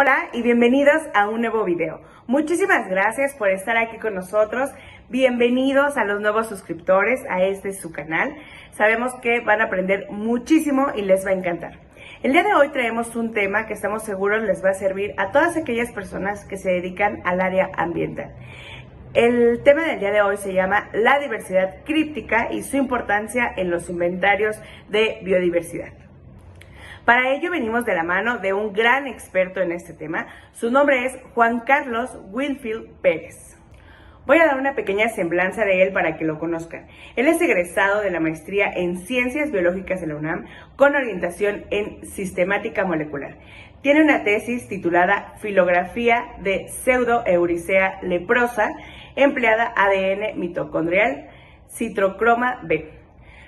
Hola y bienvenidos a un nuevo video. Muchísimas gracias por estar aquí con nosotros. Bienvenidos a los nuevos suscriptores a su canal. Sabemos que van a aprender muchísimo y les va a encantar. El día de hoy traemos un tema que estamos seguros les va a servir a todas aquellas personas que se dedican al área ambiental. El tema del día de hoy se llama la diversidad críptica y su importancia en los inventarios de biodiversidad. Para ello venimos de la mano de un gran experto en este tema. Su nombre es Juan Carlos Winfield Pérez. Voy a dar una pequeña semblanza de él para que lo conozcan. Él es egresado de la maestría en Ciencias Biológicas de la UNAM con orientación en Sistemática Molecular. Tiene una tesis titulada Filografía de Pseudoeuricea leprosa, empleada ADN mitocondrial, citrocroma B.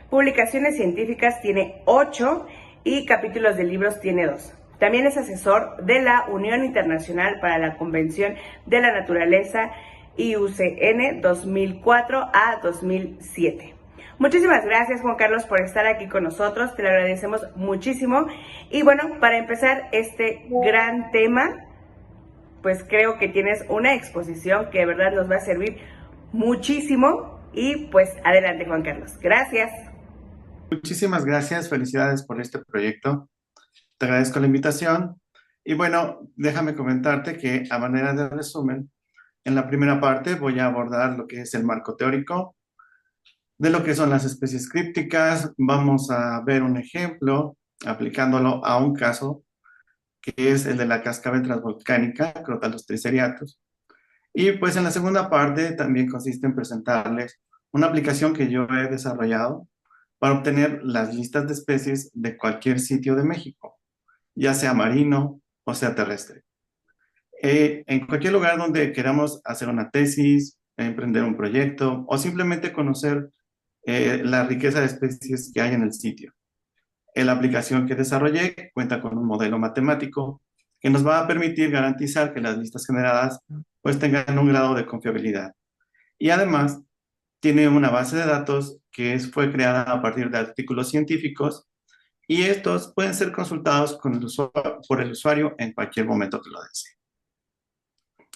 Publicaciones científicas tiene 8 y capítulos de libros tiene 2. También es asesor de la Unión Internacional para la Convención de la Naturaleza IUCN 2004 a 2007. Muchísimas gracias, Juan Carlos, por estar aquí con nosotros. Te lo agradecemos muchísimo. Y bueno, para empezar este gran tema, pues creo que tienes una exposición que de verdad nos va a servir muchísimo. Y pues adelante, Juan Carlos. Gracias. Muchísimas gracias, felicidades por este proyecto. Te agradezco la invitación. Y bueno, déjame comentarte que a manera de resumen, en la primera parte voy a abordar lo que es el marco teórico de lo que son las especies crípticas. Vamos a ver un ejemplo aplicándolo a un caso que es el de la cascabel transvolcánica, Crotalus triceriatus. Y pues en la segunda parte también consiste en presentarles una aplicación que yo he desarrollado para obtener las listas de especies de cualquier sitio de México, ya sea marino o sea terrestre. En cualquier lugar donde queramos hacer una tesis, emprender un proyecto o simplemente conocer la riqueza de especies que hay en el sitio. La aplicación que desarrollé cuenta con un modelo matemático que nos va a permitir garantizar que las listas generadas pues tengan un grado de confiabilidad. Y además tiene una base de datos que fue creada a partir de artículos científicos y estos pueden ser consultados por el usuario en cualquier momento que lo desee.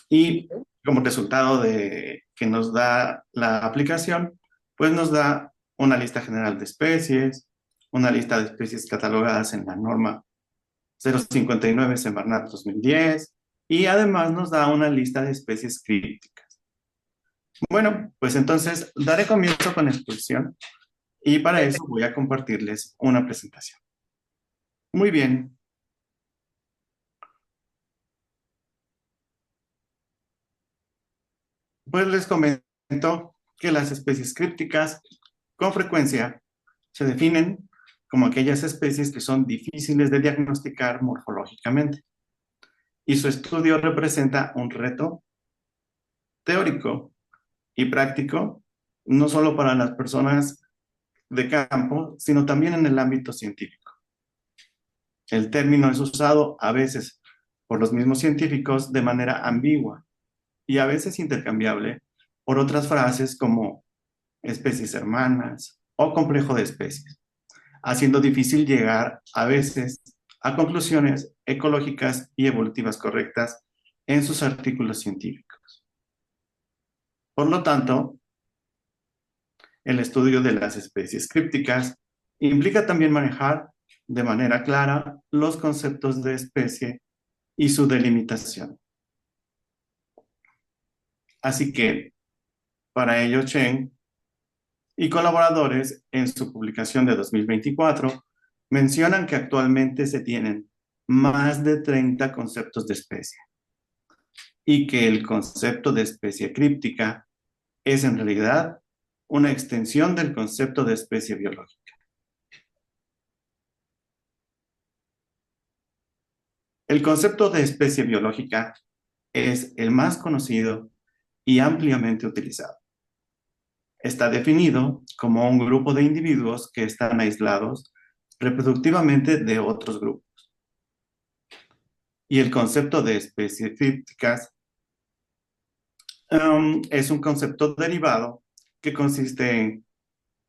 Y como resultado de que nos da la aplicación, pues nos da una lista general de especies, una lista de especies catalogadas en la norma 059 Semarnat 2010 y además nos da una lista de especies crípticas. Bueno, pues entonces daré comienzo con la exposición y para eso voy a compartirles una presentación. Muy bien. Pues les comento que las especies crípticas con frecuencia se definen como aquellas especies que son difíciles de diagnosticar morfológicamente. Y su estudio representa un reto teórico y práctico, no solo para las personas de campo, sino también en el ámbito científico. El término es usado a veces por los mismos científicos de manera ambigua y a veces intercambiable por otras frases como especies hermanas o complejo de especies, haciendo difícil llegar a veces a conclusiones ecológicas y evolutivas correctas en sus artículos científicos. Por lo tanto, el estudio de las especies crípticas implica también manejar de manera clara los conceptos de especie y su delimitación. Así que, para ello, Chen y colaboradores en su publicación de 2024 mencionan que actualmente se tienen más de 30 conceptos de especie y que el concepto de especie críptica es en realidad una extensión del concepto de especie biológica. El concepto de especie biológica es el más conocido y ampliamente utilizado. Está definido como un grupo de individuos que están aislados reproductivamente de otros grupos. Y el concepto de especies crípticas es un concepto derivado que consiste en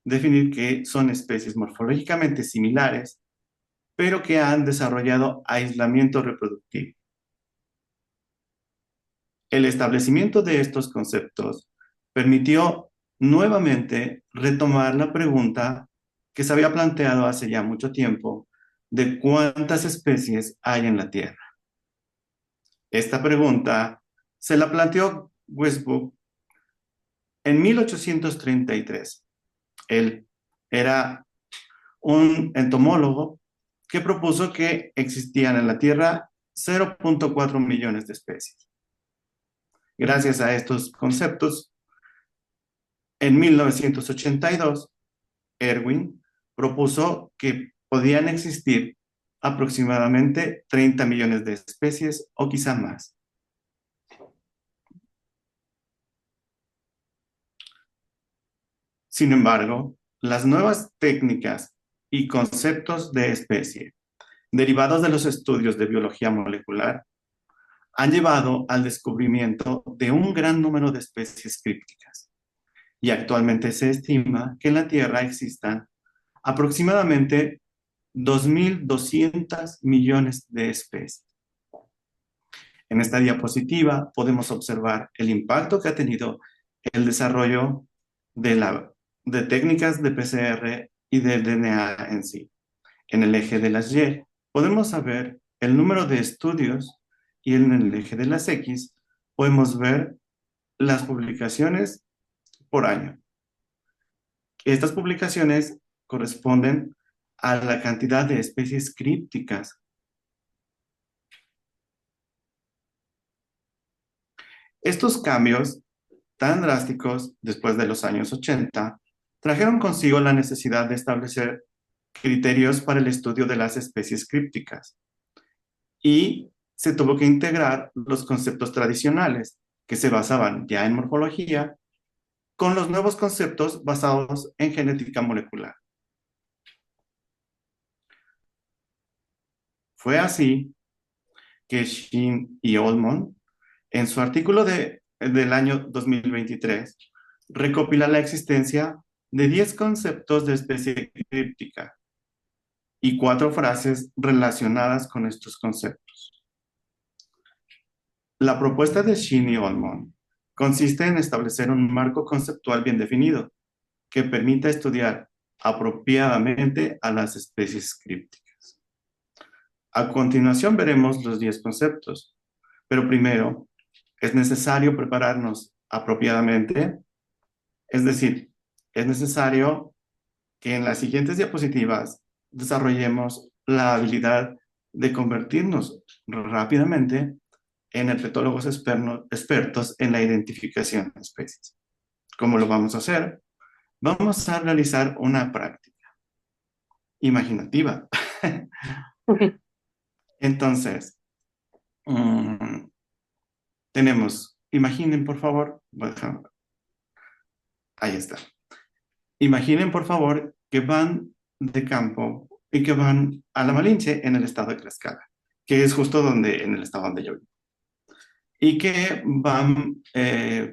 definir que son especies morfológicamente similares, pero que han desarrollado aislamiento reproductivo. El establecimiento de estos conceptos permitió nuevamente retomar la pregunta que se había planteado hace ya mucho tiempo de cuántas especies hay en la Tierra. Esta pregunta se la planteó Westbrook en 1833. Él era un entomólogo que propuso que existían en la Tierra 0.4 millones de especies. Gracias a estos conceptos, en 1982, Erwin propuso que podían existir aproximadamente 30 millones de especies o quizá más. Sin embargo, las nuevas técnicas y conceptos de especie derivados de los estudios de biología molecular han llevado al descubrimiento de un gran número de especies crípticas. Y actualmente se estima que en la Tierra existan aproximadamente 2.200 millones de especies. En esta diapositiva podemos observar el impacto que ha tenido el desarrollo de técnicas de PCR y del DNA en sí. En el eje de las Y podemos saber el número de estudios y en el eje de las X podemos ver las publicaciones por año. Estas publicaciones corresponden a la cantidad de especies crípticas. Estos cambios tan drásticos después de los años 80 trajeron consigo la necesidad de establecer criterios para el estudio de las especies crípticas y se tuvo que integrar los conceptos tradicionales que se basaban ya en morfología con los nuevos conceptos basados en genética molecular. Fue así que Shin y Oldman, en su artículo del año 2023, recopila la existencia de 10 conceptos de especie críptica y 4 frases relacionadas con estos conceptos. La propuesta de Shin y Oldman consiste en establecer un marco conceptual bien definido que permita estudiar apropiadamente a las especies crípticas. A continuación veremos los 10 conceptos, pero primero es necesario prepararnos apropiadamente, es decir, es necesario que en las siguientes diapositivas desarrollemos la habilidad de convertirnos rápidamente en herpetólogos expertos en la identificación de especies. ¿Cómo lo vamos a hacer? Vamos a realizar una práctica imaginativa. Entonces, tenemos, imaginen por favor, ahí está. Imaginen por favor que van de campo y que van a La Malinche en el estado de Tlaxcala, que es justo donde, en el estado donde yo vivo. Y que van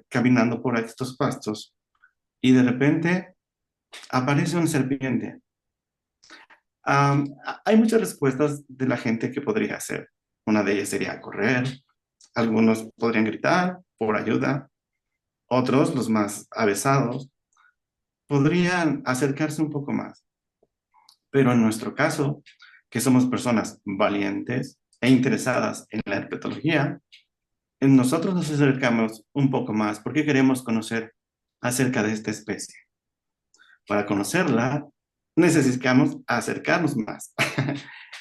caminando por estos pastos y de repente aparece una serpiente. Hay muchas respuestas de la gente que podría hacer. Una de ellas sería correr, algunos podrían gritar por ayuda, otros, los más avesados, podrían acercarse un poco más. Pero en nuestro caso, que somos personas valientes e interesadas en la herpetología, nosotros nos acercamos un poco más porque queremos conocer acerca de esta especie. Para conocerla, necesitamos acercarnos más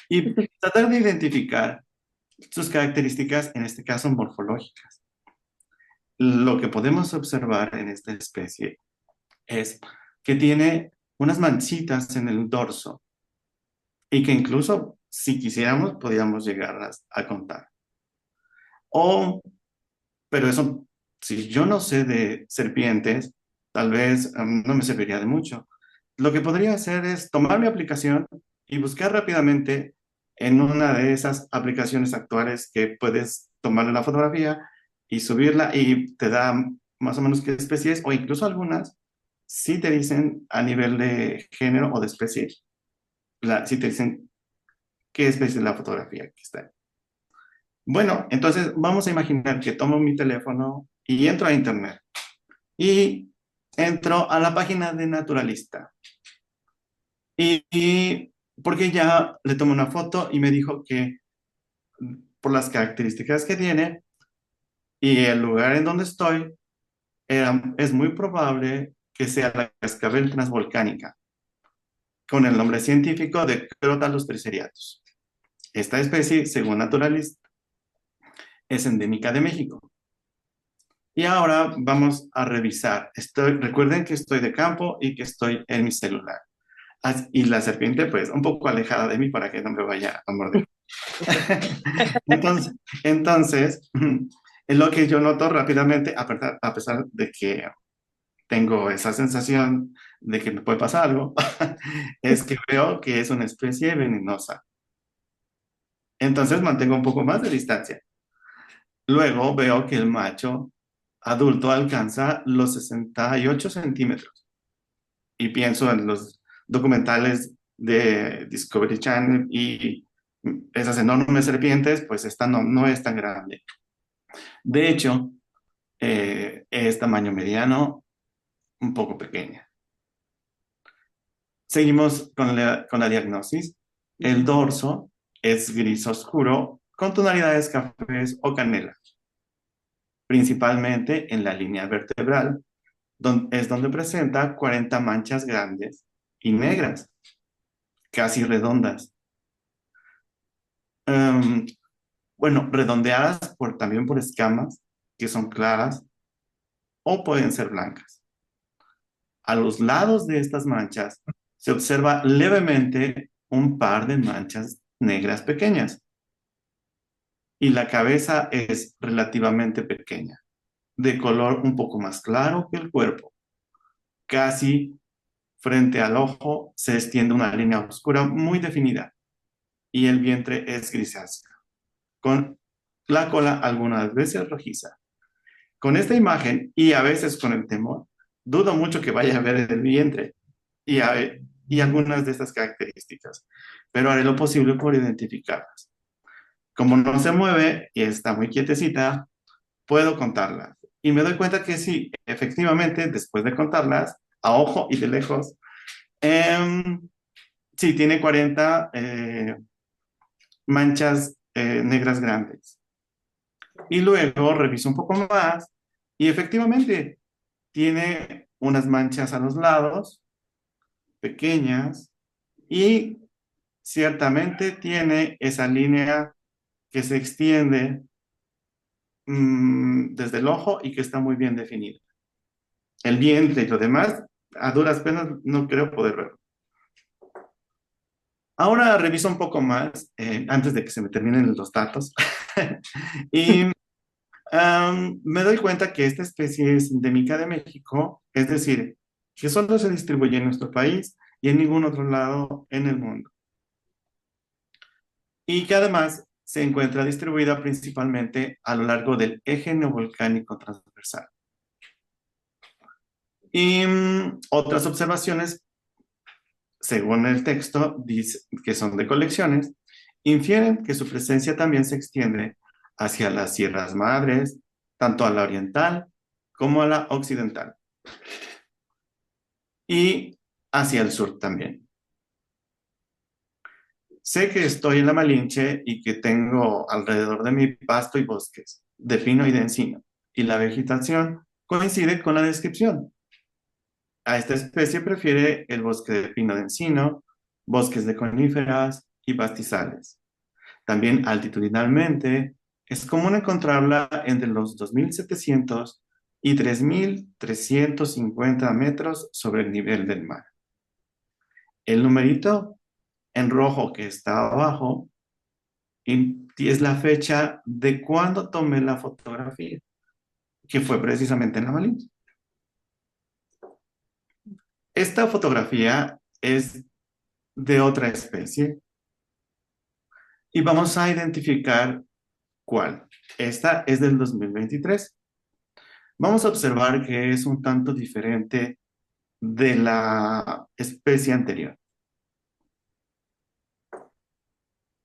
y tratar de identificar sus características, en este caso morfológicas. Lo que podemos observar en esta especie es que tiene unas manchitas en el dorso y que incluso si quisiéramos podríamos llegarlas a contar. Pero eso, si yo no sé de serpientes, tal vez no me serviría de mucho. Lo que podría hacer es tomar mi aplicación y buscar rápidamente en una de esas aplicaciones actuales que puedes tomarle la fotografía y subirla y te da más o menos qué especies, o incluso algunas sí te dicen a nivel de género o de especie, sí te dicen qué especie es la fotografía que está ahí. Bueno, entonces vamos a imaginar que tomo mi teléfono y entro a internet y entro a la página de Naturalista. Y porque ya le tomé una foto y me dijo que por las características que tiene y el lugar en donde estoy, es muy probable que sea la cascabel transvolcánica, con el nombre científico de Crotalus triceriatus. Esta especie, según Naturalist, es endémica de México. Y ahora vamos a revisar. Recuerden que estoy de campo y que estoy en mi celular. Y la serpiente, pues, un poco alejada de mí para que no me vaya a morder. Entonces, es lo que yo noto rápidamente, a pesar de que tengo esa sensación de que me puede pasar algo, es que veo que es una especie venenosa. Entonces mantengo un poco más de distancia. Luego veo que el macho adulto alcanza los 68 centímetros. Y pienso en los documentales de Discovery Channel y esas enormes serpientes, pues esta no es tan grande. De hecho, es tamaño mediano, un poco pequeña. Seguimos con la diagnosis. El dorso es gris oscuro con tonalidades cafés o canela, principalmente en la línea vertebral, es donde presenta 40 manchas grandes y negras, casi redondas. Em, bueno, redondeadas también por escamas, que son claras o pueden ser blancas. A los lados de estas manchas se observa levemente un par de manchas negras pequeñas y la cabeza es relativamente pequeña, de color un poco más claro que el cuerpo. Casi frente al ojo se extiende una línea oscura muy definida y el vientre es grisáceo, con la cola algunas veces rojiza. Con esta imagen y a veces con el temor, dudo mucho que vaya a ver el vientre y algunas de estas características, pero haré lo posible por identificarlas. Como no se mueve y está muy quietecita, puedo contarlas. Y me doy cuenta que sí, efectivamente, después de contarlas, a ojo y de lejos, sí, tiene 40 manchas negras grandes. Y luego reviso un poco más y efectivamente tiene unas manchas a los lados, pequeñas, y ciertamente tiene esa línea que se extiende desde el ojo y que está muy bien definida. El vientre y lo demás, a duras penas no creo poder verlo. Ahora reviso un poco más, antes de que se me terminen los datos, y me doy cuenta que esta especie es endémica de México, es decir, que solo se distribuye en nuestro país y en ningún otro lado en el mundo. Y que además se encuentra distribuida principalmente a lo largo del eje neovolcánico transversal. Y otras observaciones, según el texto, dice que son de colecciones, infieren que su presencia también se extiende hacia las Sierras Madres, tanto a la oriental como a la occidental, y hacia el sur también. Sé que estoy en la Malinche y que tengo alrededor de mí pasto y bosques, de pino y de encino, y la vegetación coincide con la descripción. A esta especie prefiere el bosque de pino de encino, bosques de coníferas y pastizales. También altitudinalmente es común encontrarla entre los 2.700 y 3.350 metros sobre el nivel del mar. El numerito en rojo que está abajo y es la fecha de cuando tomé la fotografía, que fue precisamente en la Malinche. Esta fotografía es de otra especie y vamos a identificar cuál. Esta es del 2023. Vamos a observar que es un tanto diferente de la especie anterior.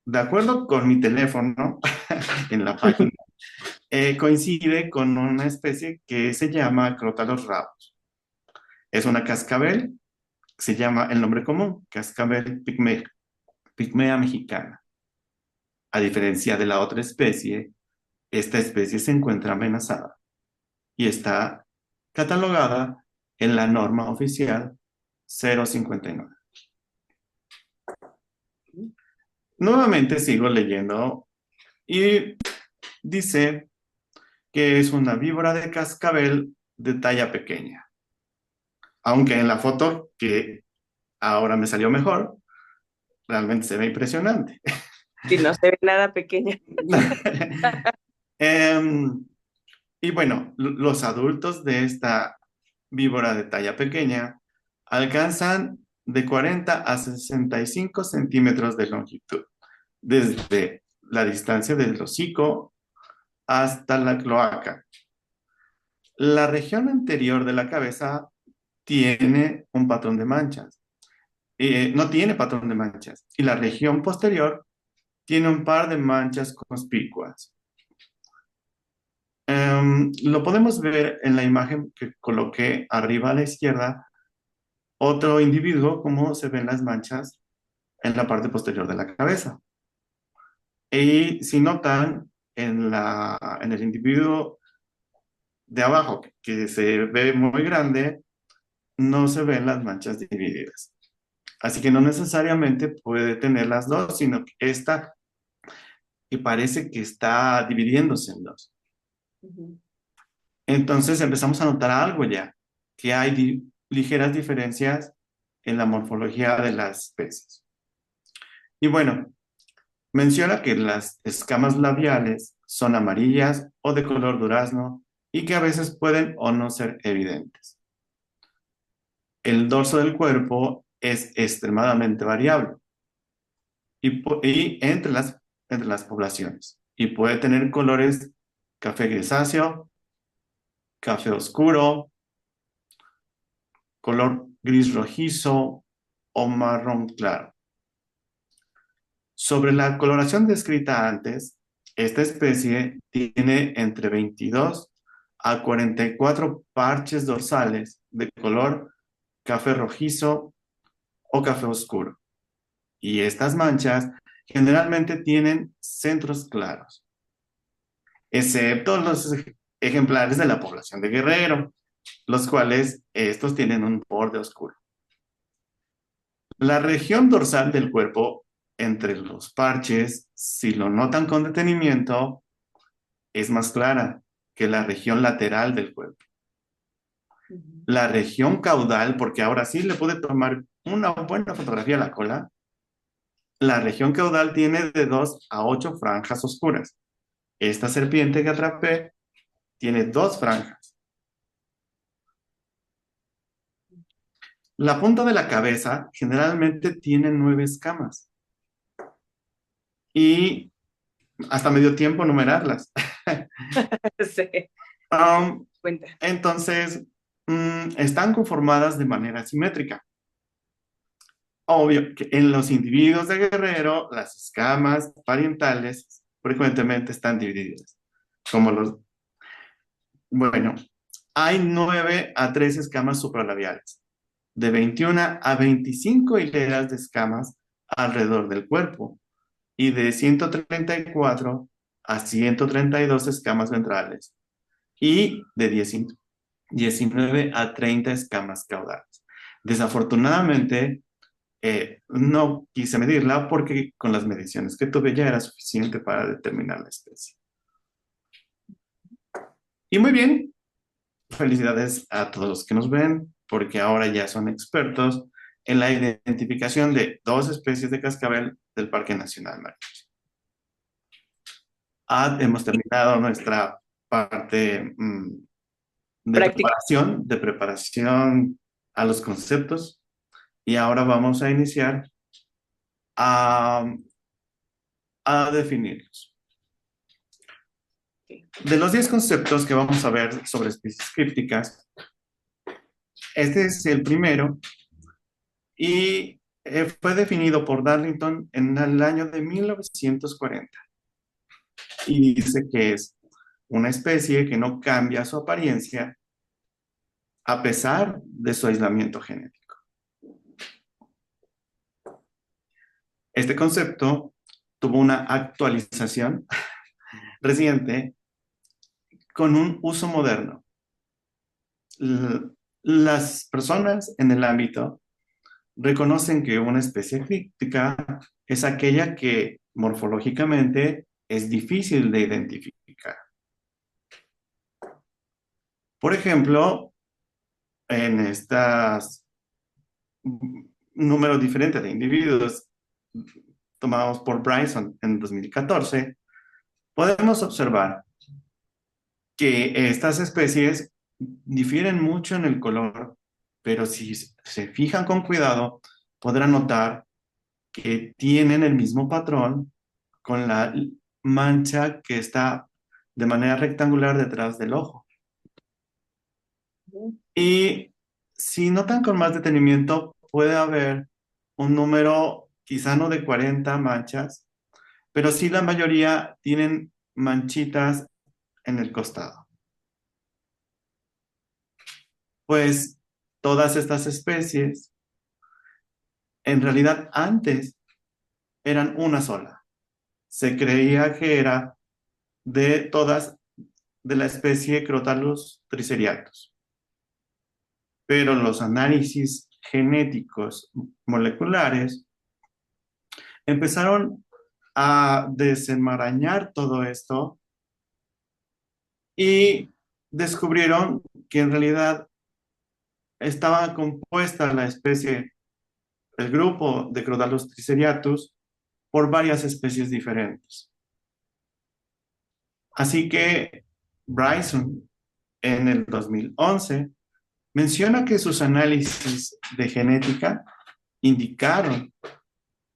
De acuerdo con mi teléfono, en la página, coincide con una especie que se llama crótalos rabos. Es una cascabel, se llama el nombre común, cascabel pigmea mexicana. A diferencia de la otra especie, esta especie se encuentra amenazada y está catalogada en la norma oficial 059. Nuevamente sigo leyendo y dice que es una víbora de cascabel de talla pequeña. Aunque en la foto que ahora me salió mejor, realmente se ve impresionante. Si no se ve nada pequeña. Em, y bueno, los adultos de esta víbora de talla pequeña alcanzan de 40 a 65 centímetros de longitud, desde la distancia del hocico hasta la cloaca. La región anterior de la cabeza tiene un patrón de manchas. No tiene patrón de manchas. Y la región posterior tiene un par de manchas conspicuas. Lo podemos ver en la imagen que coloqué arriba a la izquierda, otro individuo, como se ven las manchas en la parte posterior de la cabeza. Y si notan, en el individuo de abajo, que se ve muy grande, no se ven las manchas divididas. Así que no necesariamente puede tener las dos, sino que esta que parece que está dividiéndose en dos. Entonces empezamos a notar algo ya, que hay ligeras diferencias en la morfología de las especies. Y bueno, menciona que las escamas labiales son amarillas o de color durazno y que a veces pueden o no ser evidentes. El dorso del cuerpo es extremadamente variable y entre las poblaciones y puede tener colores café grisáceo, café oscuro, color gris rojizo o marrón claro. Sobre la coloración descrita antes, esta especie tiene entre 22 a 44 parches dorsales de color café rojizo o café oscuro. Y estas manchas generalmente tienen centros claros, excepto los ejemplares de la población de Guerrero, los cuales estos tienen un borde oscuro. La región dorsal del cuerpo, entre los parches, si lo notan con detenimiento, es más clara que la región lateral del cuerpo. La región caudal, porque ahora sí le puede tomar una buena fotografía a la cola, la región caudal tiene de 2 a 8 franjas oscuras. Esta serpiente que atrapé tiene 2 franjas. La punta de la cabeza generalmente tiene 9 escamas. Y hasta medio tiempo numerarlas. Sí, cuenta. Entonces, están conformadas de manera simétrica. Obvio que en los individuos de Guerrero, las escamas parientales frecuentemente están divididas. Bueno, hay 9 a 13 escamas supralabiales, de 21 a 25 hileras de escamas alrededor del cuerpo y de 134 a 132 escamas ventrales y de 19 a 30 escamas caudales. Desafortunadamente, no quise medirla porque con las mediciones que tuve ya era suficiente para determinar la especie. Y muy bien, felicidades a todos los que nos ven porque ahora ya son expertos en la identificación de 2 especies de cascabel del Parque Nacional Marítimo. Hemos terminado nuestra parte de preparación a los conceptos y ahora vamos a iniciar a definirlos. De los 10 conceptos que vamos a ver sobre especies crípticas, este es el primero y fue definido por Darlington en el año de 1940. y dice que es una especie que no cambia su apariencia a pesar de su aislamiento genético. Este concepto tuvo una actualización reciente con un uso moderno. Las personas en el ámbito reconocen que una especie críptica es aquella que morfológicamente es difícil de identificar. Por ejemplo, en estos números diferentes de individuos tomados por Bryson en 2014, podemos observar que estas especies difieren mucho en el color, pero si se fijan con cuidado, podrán notar que tienen el mismo patrón con la mancha que está de manera rectangular detrás del ojo. Y si notan con más detenimiento, puede haber un número quizá no de 40 manchas, pero sí la mayoría tienen manchitas en el costado. Pues todas estas especies, en realidad antes eran una sola. Se creía que era de todas de la especie Crotalus triceriatus. Pero los análisis genéticos moleculares empezaron a desenmarañar todo esto y descubrieron que en realidad estaba compuesta la especie, el grupo de Crotalus triceriatus, por varias especies diferentes. Así que Bryson, en el 2011, menciona que sus análisis de genética indicaron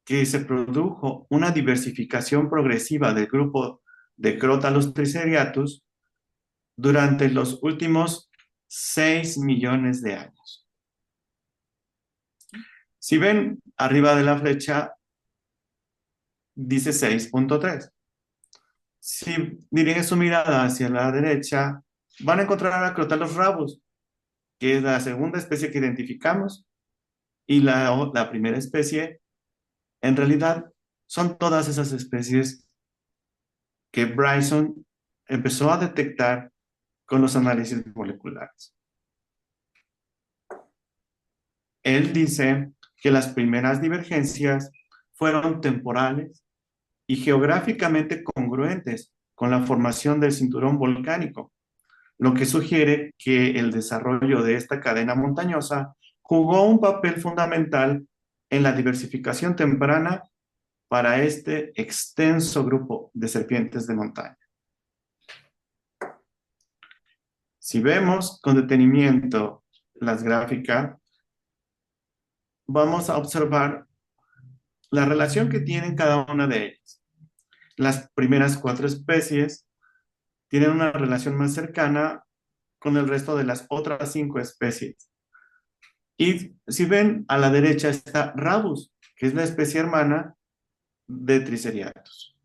que se produjo una diversificación progresiva del grupo de Crotalus triceriatus durante los últimos 6 millones de años. Si ven arriba de la flecha, dice 6.3. Si dirigen su mirada hacia la derecha, van a encontrar a Crotalus rabus, que es la segunda especie que identificamos, y la primera especie, en realidad, son todas esas especies que Bryson empezó a detectar con los análisis moleculares. Él dice que las primeras divergencias fueron temporales y geográficamente congruentes con la formación del cinturón volcánico, lo que sugiere que el desarrollo de esta cadena montañosa jugó un papel fundamental en la diversificación temprana para este extenso grupo de serpientes de montaña. Si vemos con detenimiento las gráficas, vamos a observar la relación que tienen cada una de ellas. Las primeras 4 especies tienen una relación más cercana con el resto de las otras 5 especies. Y si ven, a la derecha está Rabus, que es la especie hermana de Triceriatus.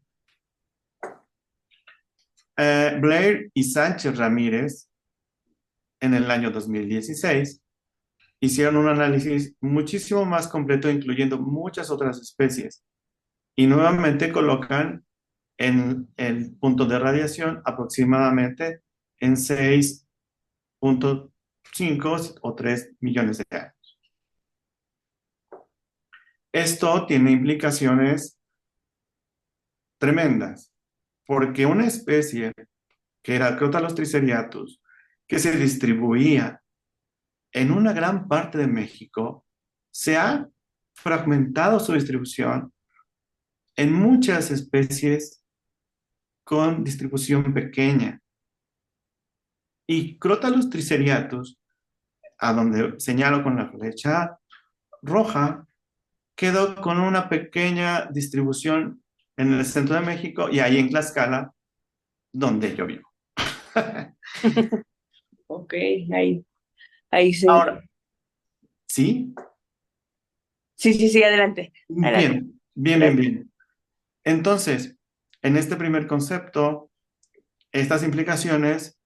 Blair y Sánchez Ramírez, en el año 2016, hicieron un análisis muchísimo más completo, incluyendo muchas otras especies. Y nuevamente colocan en el punto de radiación aproximadamente en 6.5 o 3 millones de años. Esto tiene implicaciones tremendas, porque una especie que era Crotalus triceriatus, que se distribuía en una gran parte de México, se ha fragmentado su distribución en muchas especies con distribución pequeña. Y Crotalus triceriatus, a donde señalo con la flecha roja, quedó con una pequeña distribución en el centro de México y ahí en Tlaxcala, donde yo vivo. Ok, ahí sí. Ahora, ¿sí? Sí, adelante. Adelante. Bien. Entonces, En este primer concepto, estas implicaciones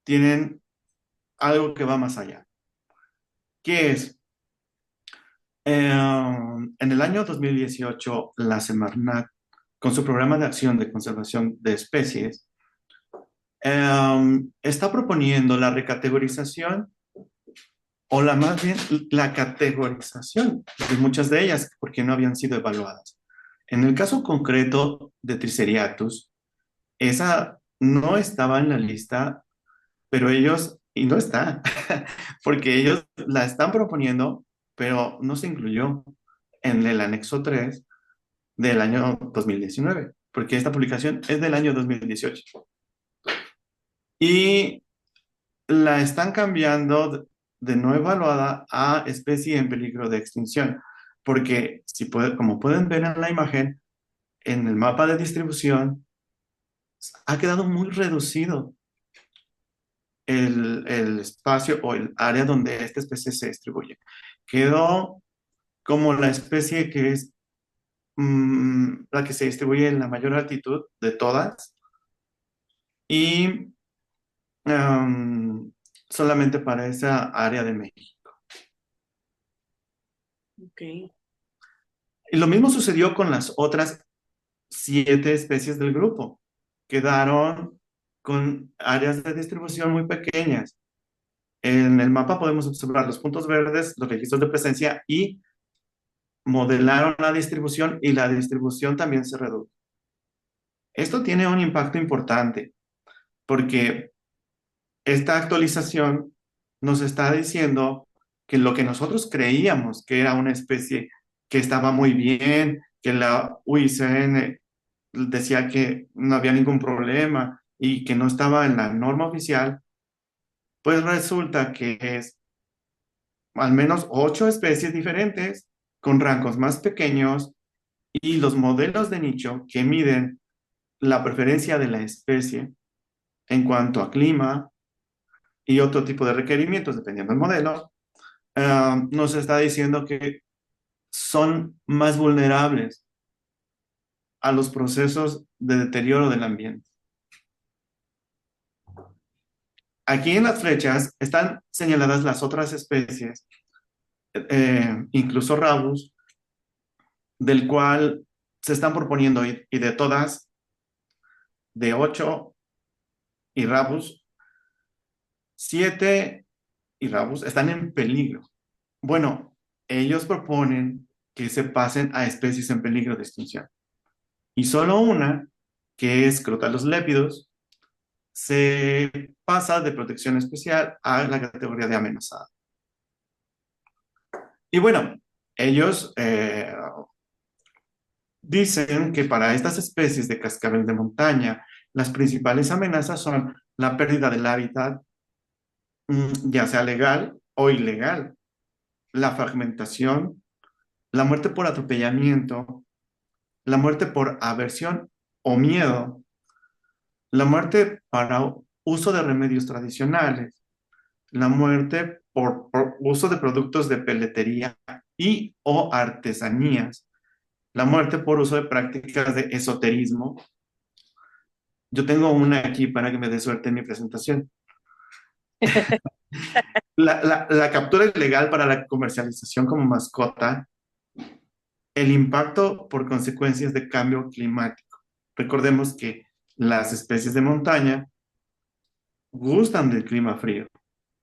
tienen algo que va más allá. ¿Qué es? En el año 2018, la Semarnat, con su programa de acción de conservación de especies, está proponiendo la recategorización o la más bien la categorización de muchas de ellas porque no habían sido evaluadas. En el caso concreto de Triceriatus, esa no estaba en la lista, pero ellos, y no está, porque ellos la están proponiendo, pero no se incluyó en el anexo 3 del año 2019, porque esta publicación es del año 2018. Y la están cambiando de no evaluada a especie en peligro de extinción, porque como pueden ver en la imagen, en el mapa de distribución ha quedado muy reducido el espacio o el área donde esta especie se distribuye. Quedó como la especie que es la que se distribuye en la mayor altitud de todas y um, solamente para esa área de México. Ok. Y lo mismo sucedió con las otras 7 especies del grupo. Quedaron con áreas de distribución muy pequeñas. En el mapa podemos observar los puntos verdes, los registros de presencia y modelaron la distribución y la distribución también se redujo. Esto tiene un impacto importante porque esta actualización nos está diciendo que lo que nosotros creíamos que era una especie que estaba muy bien, que la UICN decía que no había ningún problema y que no estaba en la norma oficial, pues resulta que es al menos 8 especies diferentes con rangos más pequeños y los modelos de nicho que miden la preferencia de la especie en cuanto a clima y otro tipo de requerimientos, dependiendo del modelo, nos está diciendo que son más vulnerables a los procesos de deterioro del ambiente. Aquí en las flechas están señaladas las otras especies, incluso Rabus, del cual se están proponiendo, y de todas, de 8 y Rabus, 7 y Rabus están en peligro. Bueno, ellos proponen que se pasen a especies en peligro de extinción. Y solo una, que es Crotalus lépidos, se pasa de protección especial a la categoría de amenazada. Y bueno, ellos dicen que para estas especies de cascabel de montaña, las principales amenazas son la pérdida del hábitat, ya sea legal o ilegal, la fragmentación, la muerte por atropellamiento, la muerte por aversión o miedo, la muerte para uso de remedios tradicionales, la muerte por uso de productos de peletería y o artesanías, la muerte por uso de prácticas de esoterismo. Yo tengo una aquí para que me dé suerte en mi presentación. La captura ilegal para la comercialización como mascota, el impacto por consecuencias de cambio climático. Recordemos que las especies de montaña gustan del clima frío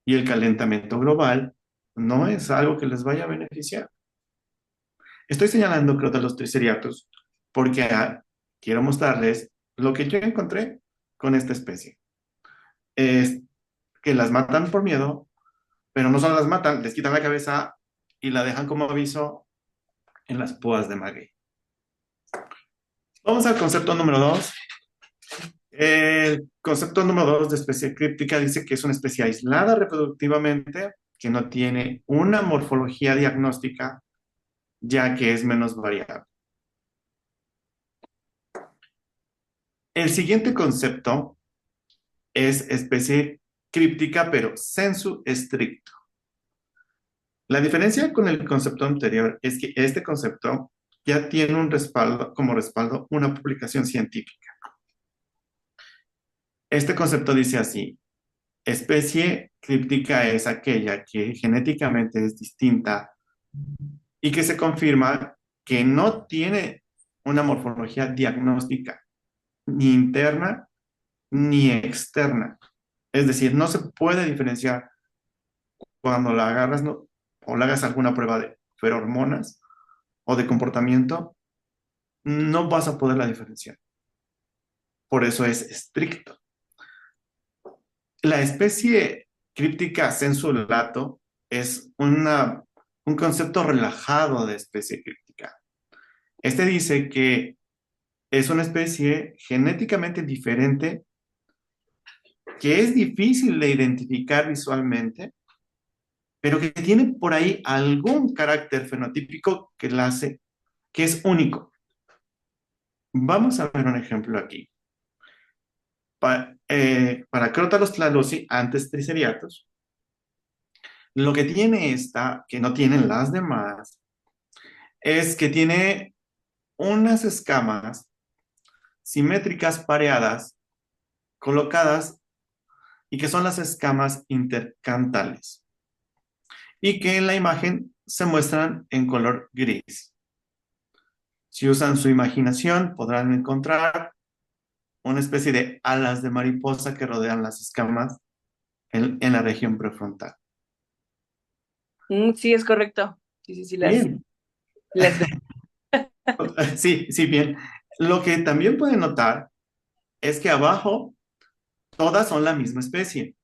y el calentamiento global no es algo que les vaya a beneficiar. Estoy señalando Crotalus triceriatus porque quiero mostrarles lo que yo encontré con esta especie. Es que las matan por miedo, pero no solo las matan, les quitan la cabeza y la dejan como aviso en las púas de maguey. Vamos al concepto número 2. El concepto número 2 de especie críptica dice que es una especie aislada reproductivamente, que no tiene una morfología diagnóstica, ya que es menos variable. El siguiente concepto es especie críptica, pero sensu stricto. La diferencia con el concepto anterior es que este concepto ya tiene un respaldo, como respaldo, una publicación científica. Este concepto dice así: especie críptica es aquella que genéticamente es distinta y que se confirma que no tiene una morfología diagnóstica, ni interna ni externa. Es decir, no se puede diferenciar cuando la agarras o le hagas alguna prueba de feromonas o de comportamiento, no vas a poderla diferenciar. Por eso es estricto. La especie críptica sensulato es un concepto relajado de especie críptica. Este dice que es una especie genéticamente diferente que es difícil de identificar visualmente, pero que tiene por ahí algún carácter fenotípico que la hace, que es único. Vamos a ver un ejemplo aquí. Para Crotalus tlalosi, antes Triceriatus, lo que tiene esta, que no tienen las demás, es que tiene unas escamas simétricas pareadas, colocadas, y que son las escamas intercantales, y que en la imagen se muestran en color gris. Si usan su imaginación, podrán encontrar una especie de alas de mariposa que rodean las escamas en la región prefrontal. Sí, es correcto. Sí, sí, sí, Bien, las veo. sí, sí, bien. Lo que también pueden notar es que abajo todas son la misma especie,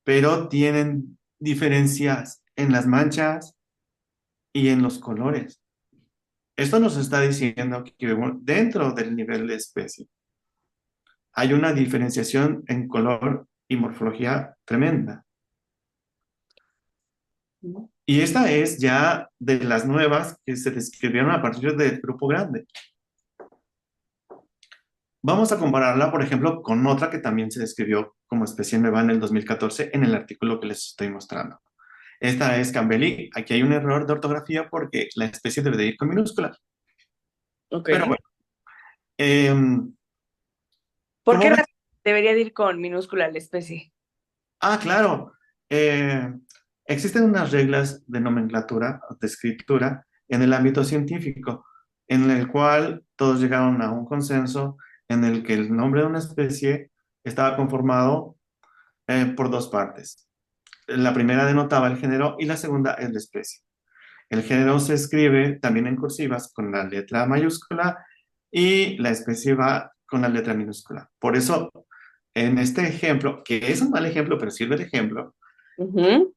pero tienen diferencias en las manchas y en los colores. Esto nos está diciendo que dentro del nivel de especie hay una diferenciación en color y morfología tremenda. Y esta es ya de las nuevas que se describieron a partir del grupo grande. Vamos a compararla, por ejemplo, con otra que también se describió como especie nueva en el 2014 en el artículo que les estoy mostrando. Esta es Campbelli. Aquí hay un error de ortografía porque la especie debe de ir con minúscula. Ok. Pero bueno, eh, ¿Por como qué ves, razón debería de ir con minúscula la especie? claro, eh, existen unas reglas de nomenclatura, de escritura, en el ámbito científico, en el cual todos llegaron a un consenso en el que el nombre de una especie estaba conformado por dos partes. La primera denotaba el género y la segunda es la especie. El género se escribe también en cursivas con la letra mayúscula y la especie va con la letra minúscula. Por eso, en este ejemplo, que es un mal ejemplo, pero sirve de ejemplo, Ujú.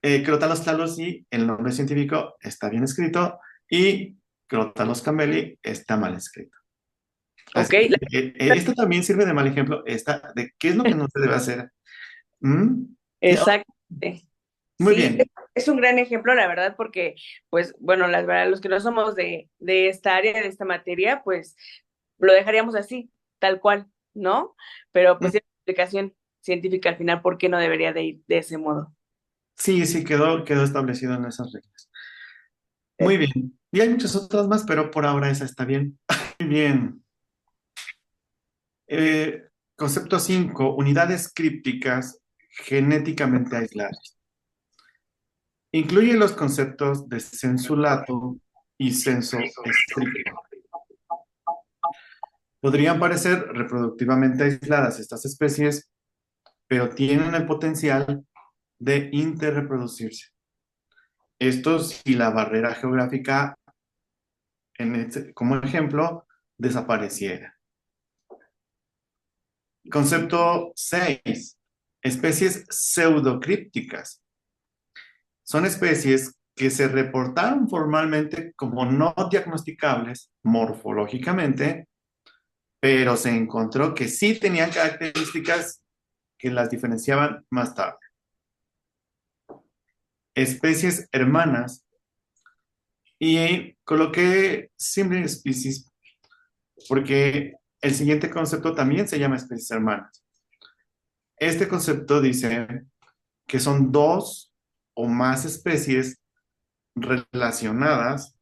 Crotalus tlalosi, el nombre científico está bien escrito y Crotalus campbelli está mal escrito. Ok, Así que esto también sirve de mal ejemplo, de qué es lo que no se debe hacer. ¿Mm? exacto. Muy Sí, bien. es un gran ejemplo, la verdad, porque, pues, bueno, la verdad, los que no somos de esta área, de esta materia, pues, lo dejaríamos así, tal cual, ¿no? Pero, Mm, pues, tiene una explicación científica al final, ¿por qué no debería de ir de ese modo? sí, sí, quedó establecido en esas reglas. Muy Eh, bien. Y hay muchas otras más, pero por ahora esa está bien. Muy bien. Concepto 5: unidades crípticas genéticamente aisladas. Incluye los conceptos de sensulato y senso estricto. Podrían parecer reproductivamente aisladas estas especies, pero tienen el potencial de interreproducirse. Esto si la barrera geográfica, como ejemplo, desapareciera. Concepto 6: especies pseudocrípticas. Son especies que se reportaron formalmente como no diagnosticables morfológicamente, pero se encontró que sí tenían características que las diferenciaban más tarde. Especies hermanas, y coloqué similar species porque el siguiente concepto también se llama especies hermanas. Este concepto dice que son dos o más especies relacionadas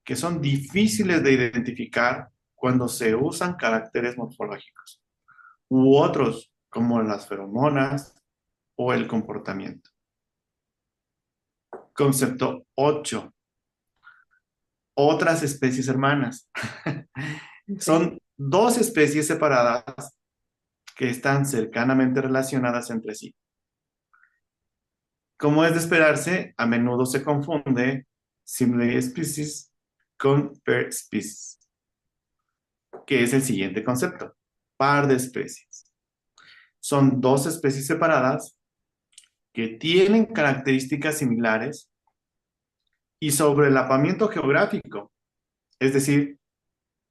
que son difíciles de identificar cuando se usan caracteres morfológicos, u otros como las feromonas o el comportamiento. Concepto 8. Otras especies hermanas. Ok. Son dos especies separadas que están cercanamente relacionadas entre sí. Como es de esperarse, a menudo se confunde similar species con pair species, que es el siguiente concepto, par de especies. Son dos especies separadas que tienen características similares y sobrelapamiento geográfico, es decir,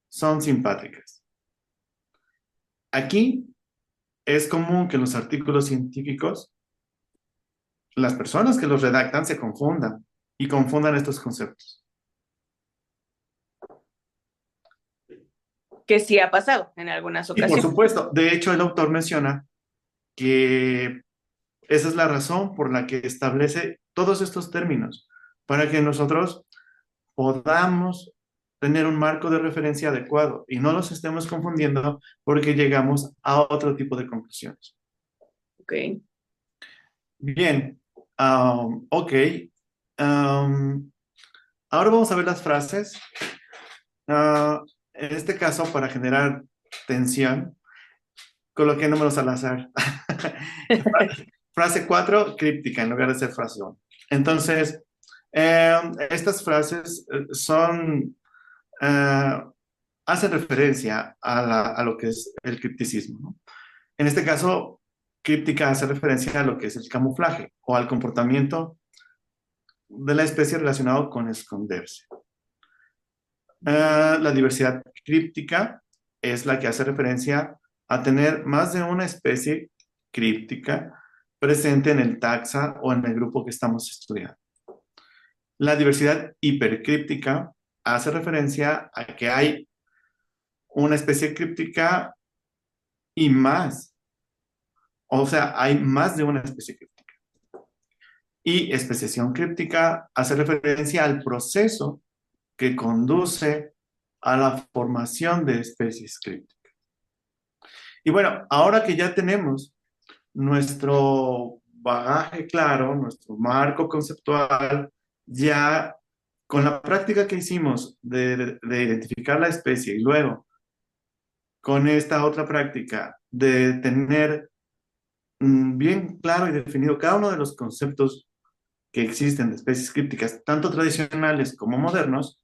son simpátricas. Aquí es común que los artículos científicos, las personas que los redactan, se confundan y confundan estos conceptos. Que sí ha pasado en algunas Y por ocasiones. supuesto, de hecho, el autor menciona que esa es la razón por la que establece todos estos términos, para que nosotros podamos tener un marco de referencia adecuado y no los estemos confundiendo porque llegamos a otro tipo de conclusiones. Ok. Bien, ok. Um, Ahora vamos a ver las frases. En este caso, para generar tensión, coloqué números al azar. Frase 4 críptica en lugar de ser frase 1. Entonces, estas frases eh, hacen referencia a lo que es el cripticismo, ¿no? En este caso, críptica hace referencia a lo que es el camuflaje o al comportamiento de la especie relacionado con esconderse. La diversidad críptica es la que hace referencia a tener más de una especie críptica presente en el taxa o en el grupo que estamos estudiando. La diversidad hipercríptica hace referencia a que hay una especie críptica y más, o sea, hay más de una especie críptica. Y especiación críptica hace referencia al proceso que conduce a la formación de especies crípticas. Y bueno, ahora que ya tenemos nuestro bagaje claro, nuestro marco conceptual, ya con la práctica que hicimos de identificar la especie y luego con esta otra práctica de tener bien claro y definido cada uno de los conceptos que existen de especies crípticas, tanto tradicionales como modernos,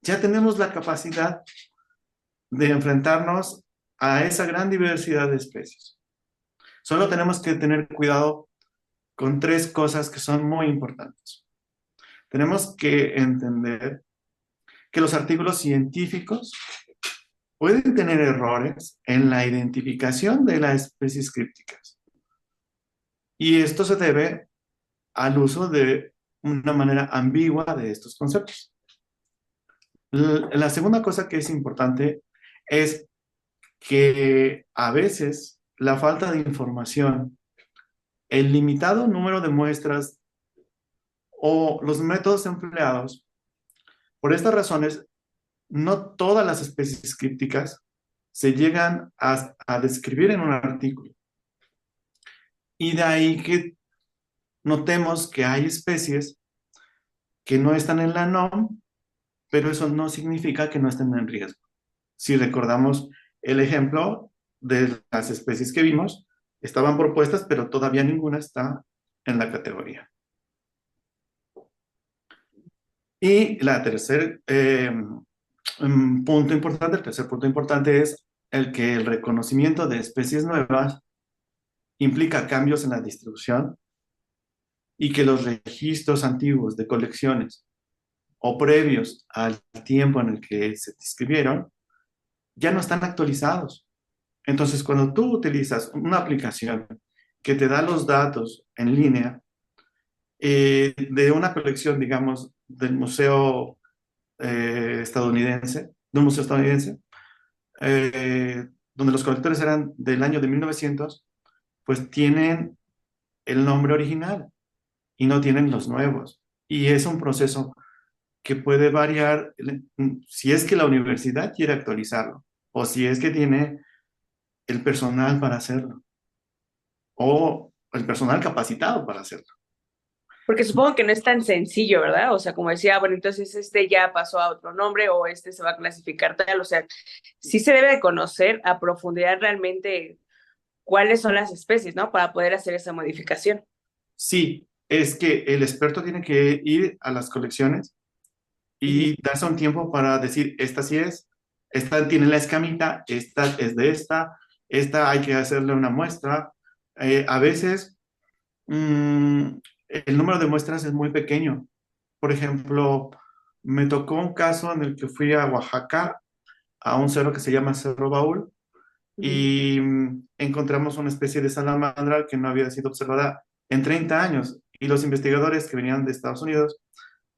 ya tenemos la capacidad de enfrentarnos a esa gran diversidad de especies. Solo tenemos que tener cuidado con tres cosas que son muy importantes. Tenemos que entender que los artículos científicos pueden tener errores en la identificación de las especies crípticas. Y esto se debe al uso de una manera ambigua de estos conceptos. La segunda cosa que es importante es que a veces la falta de información, el limitado número de muestras o los métodos empleados, por estas razones, no todas las especies crípticas se llegan a describir en un artículo. Y de ahí que notemos que hay especies que no están en la NOM, pero eso no significa que no estén en riesgo. Si recordamos el ejemplo de las especies que vimos, estaban propuestas, pero todavía ninguna está en la categoría. Y la tercer punto importante, el tercer punto importante es el que el reconocimiento de especies nuevas implica cambios en la distribución y que los registros antiguos de colecciones o previos al tiempo en el que se describieron ya no están actualizados. Entonces, cuando tú utilizas una aplicación que te da los datos en línea de una colección, digamos, del museo estadounidense, de un museo estadounidense, donde los colectores eran del año de 1900, pues tienen el nombre original y no tienen los nuevos. Y es un proceso que puede variar si es que la universidad quiere actualizarlo o si es que tiene el personal para hacerlo o el personal capacitado para hacerlo. Porque supongo que no es tan sencillo, ¿verdad? O sea, como decía, bueno, entonces este ya pasó a otro nombre o este se va a clasificar tal. O sea, sí se debe de conocer a profundidad realmente cuáles son las especies, ¿no? Para poder hacer esa modificación. Sí, es que el experto tiene que ir a las colecciones Ujú. y darse un tiempo para decir, esta sí es, esta tiene la escamita, esta es de esta hay que hacerle una muestra. A veces mm, el número de muestras es muy pequeño. Por ejemplo, me tocó un caso en el que fui a Oaxaca, a un cerro que se llama Cerro Baúl, Ujú. y encontramos una especie de salamandra que no había sido observada en 30 años. Y los investigadores que venían de Estados Unidos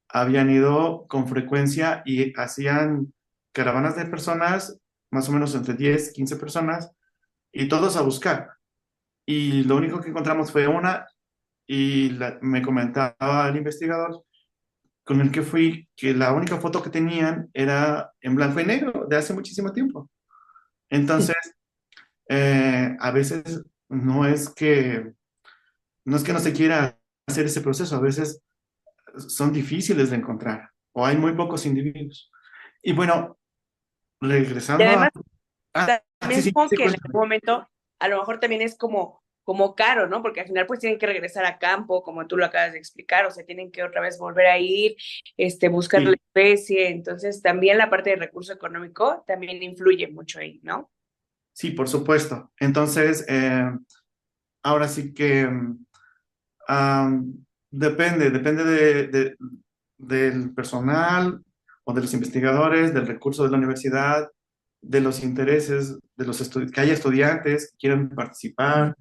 habían ido con frecuencia y hacían caravanas de personas, más o menos entre 10 15 personas, y todos a buscar. Y lo único que encontramos fue una, y me comentaba el investigador con el que fui que la única foto que tenían era en blanco y negro de hace muchísimo tiempo. Entonces, a veces no es que no se quiera hacer ese proceso, a veces son difíciles de encontrar o hay muy pocos individuos. Y bueno, Y regresando a... además, Ah, sí, también sí, supongo sí, que en cuéntame. algún momento, a lo mejor también es como caro, ¿no? Porque al final pues tienen que regresar a campo, como tú lo acabas de explicar, o sea, tienen que otra vez volver a ir, buscar la Sí, especie, entonces también la parte de recurso económico también influye mucho ahí, ¿no? sí, por supuesto. Entonces, ahora sí que depende del personal o de los investigadores, del recurso de la universidad, de los intereses de los que haya estudiantes que quieran participar.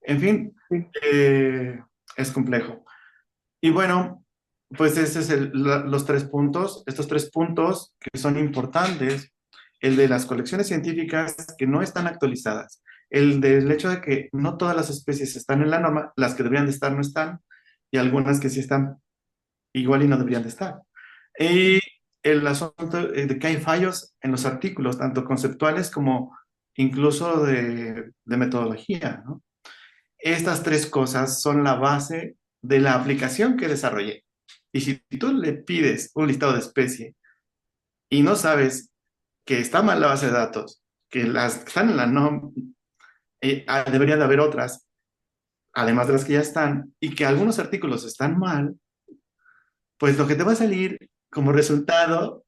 En fin, Sí. es complejo. Y bueno, pues ese es los 3 puntos, estos 3 puntos que son importantes, el de las colecciones científicas que no están actualizadas, el del hecho de que no todas las especies están en la norma, las que deberían de estar no están, y algunas que sí están igual y no deberían de estar. Y el asunto de que hay fallos en los artículos, tanto conceptuales como incluso de metodología, ¿no? Estas 3 cosas son la base de la aplicación que desarrollé. Y si tú le pides un listado de especie y no sabes que está mal la base de datos, que las que están en la NOM, debería de haber otras, además de las que ya están, y que algunos artículos están mal, pues lo que te va a salir como resultado,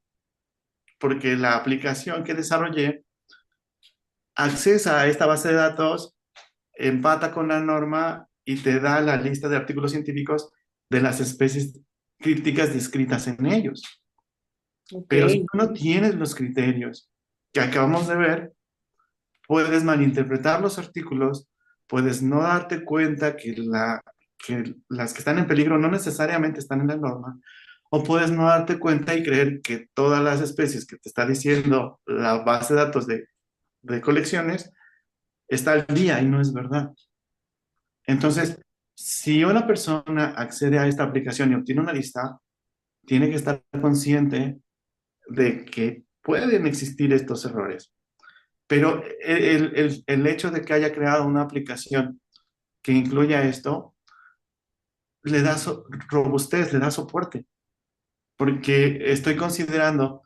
porque la aplicación que desarrollé accesa a esta base de datos, empata con la norma y te da la lista de artículos científicos de las especies crípticas descritas en ellos. Ok. Pero si tú no tienes los criterios que acabamos de ver, puedes malinterpretar los artículos, puedes no darte cuenta que las que están en peligro no necesariamente están en la norma, o puedes no darte cuenta y creer que todas las especies que te está diciendo la base de datos de colecciones está al día y no es verdad. Entonces, si una persona accede a esta aplicación y obtiene una lista, tiene que estar consciente de que pueden existir estos errores. Pero el hecho de que haya creado una aplicación que incluya esto, le da robustez, le da soporte, porque estoy considerando,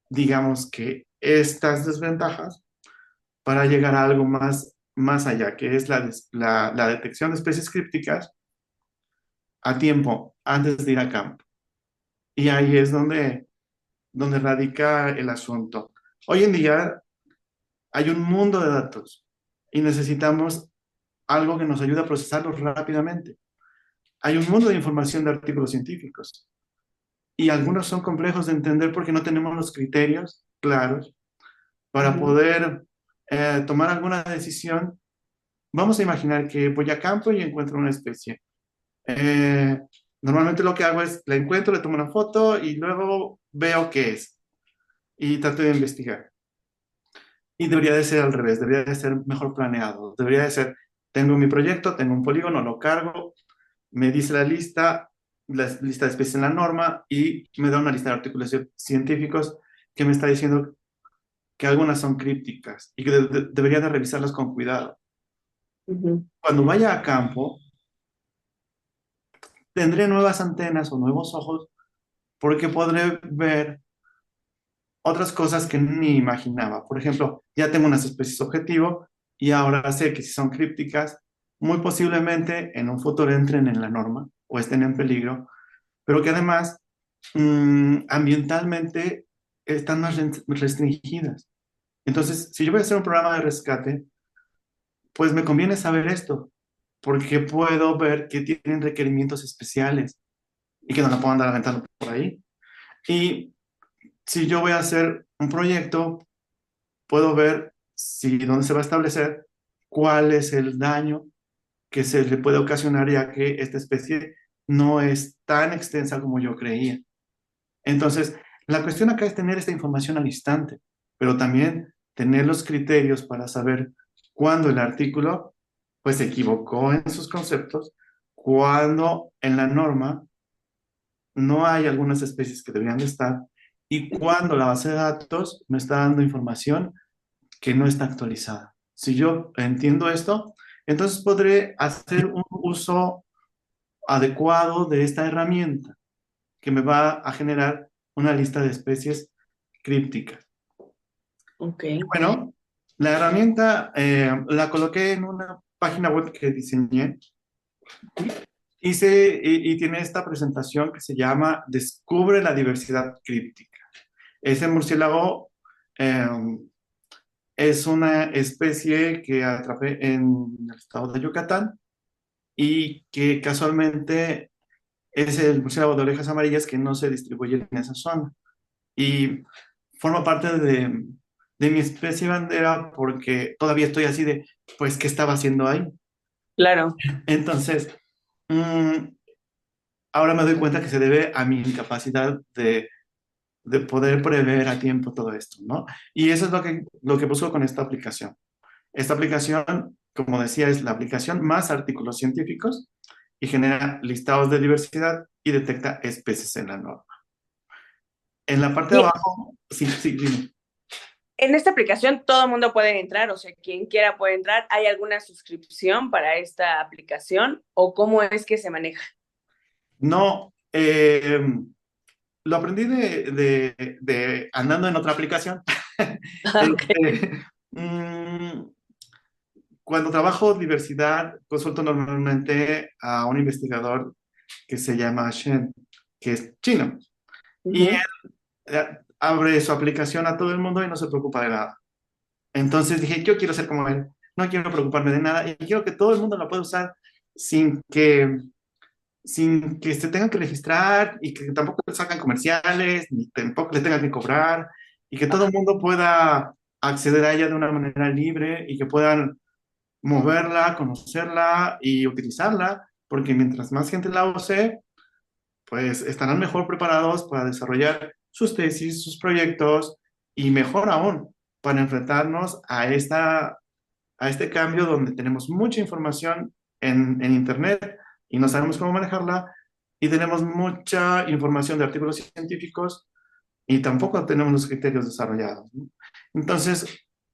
digamos, que estas desventajas para llegar a algo más allá, que es la detección de especies crípticas a tiempo, antes de ir a campo. Y ahí es donde radica el asunto. Hoy en día hay un mundo de datos y necesitamos algo que nos ayude a procesarlos rápidamente. Hay un mundo de información de artículos científicos y algunos son complejos de entender porque no tenemos los criterios claros para Ujú. poder tomar alguna decisión. Vamos a imaginar que voy a campo y encuentro una especie. Eh, Normalmente lo que hago es la encuentro, le tomo una foto y luego veo qué es y trato de investigar. Y debería de ser al revés, debería de ser mejor planeado. Debería de ser, tengo mi proyecto, tengo un polígono, lo cargo, me dice la lista, la lista de especies en la norma y me da una lista de artículos científicos que me está diciendo que algunas son crípticas y que debería de revisarlas con cuidado. Ujú. Cuando vaya a campo, tendré nuevas antenas o nuevos ojos porque podré ver otras cosas que ni imaginaba. Por ejemplo, ya tengo unas especies objetivo y ahora sé que si son crípticas, muy posiblemente en un futuro entren en la norma o estén en peligro, pero que además ambientalmente están más restringidas. Entonces, si yo voy a hacer un programa de rescate, pues me conviene saber esto, porque puedo ver que tienen requerimientos especiales y que no la puedo andar aventando por ahí. Y si yo voy a hacer un proyecto, puedo ver si dónde se va a establecer, cuál es el daño que se le puede ocasionar, ya que esta especie no es tan extensa como yo creía. Entonces, la cuestión acá es tener esta información al instante, pero también tener los criterios para saber cuándo el artículo pues se equivocó en sus conceptos, cuándo en la norma no hay algunas especies que deberían de estar y cuándo la base de datos me está dando información que no está actualizada. Si yo entiendo esto, entonces podré hacer un uso adecuado de esta herramienta que me va a generar una lista de especies crípticas. Ok. Bueno, la herramienta la coloqué en una página web que diseñé. Y tiene esta presentación que se llama Descubre la diversidad críptica. Ese murciélago eh, es una especie que atrapé en el estado de Yucatán y que casualmente es el murciélago de orejas amarillas que no se distribuye en esa zona. Y forma parte de mi especie bandera porque todavía estoy así de, pues, ¿qué estaba haciendo ahí? Claro. Entonces, mm, ahora me doy cuenta que se debe a mi incapacidad de poder prever a tiempo todo esto, ¿no? Y eso es lo que busco con esta aplicación. Esta aplicación, como decía, es la aplicación más artículos científicos y genera listados de diversidad y detecta especies en la norma. En la parte de Y abajo, sí, sí, dime. en esta aplicación todo el mundo puede entrar, o sea, quien quiera puede entrar. ¿Hay alguna suscripción para esta aplicación o cómo es que se maneja? No, lo aprendí de andando en otra aplicación. Ok. Este, mm, Cuando trabajo diversidad, consulto normalmente a un investigador que se llama Shen, que es chino, y Ujú. abre su aplicación a todo el mundo y no se preocupa de nada. Entonces dije, yo quiero ser como él, no quiero preocuparme de nada y quiero que todo el mundo la pueda usar sin que, sin que se tengan que registrar y que tampoco le sacan comerciales, ni tampoco le tengan que cobrar y que todo el mundo pueda acceder a ella de una manera libre y que puedan moverla, conocerla y utilizarla, porque mientras más gente la use, pues estarán mejor preparados para desarrollar sus tesis, sus proyectos y mejor aún, para enfrentarnos a este cambio donde tenemos mucha información en Internet y no sabemos cómo manejarla y tenemos mucha información de artículos científicos y tampoco tenemos los criterios desarrollados, ¿no? Entonces,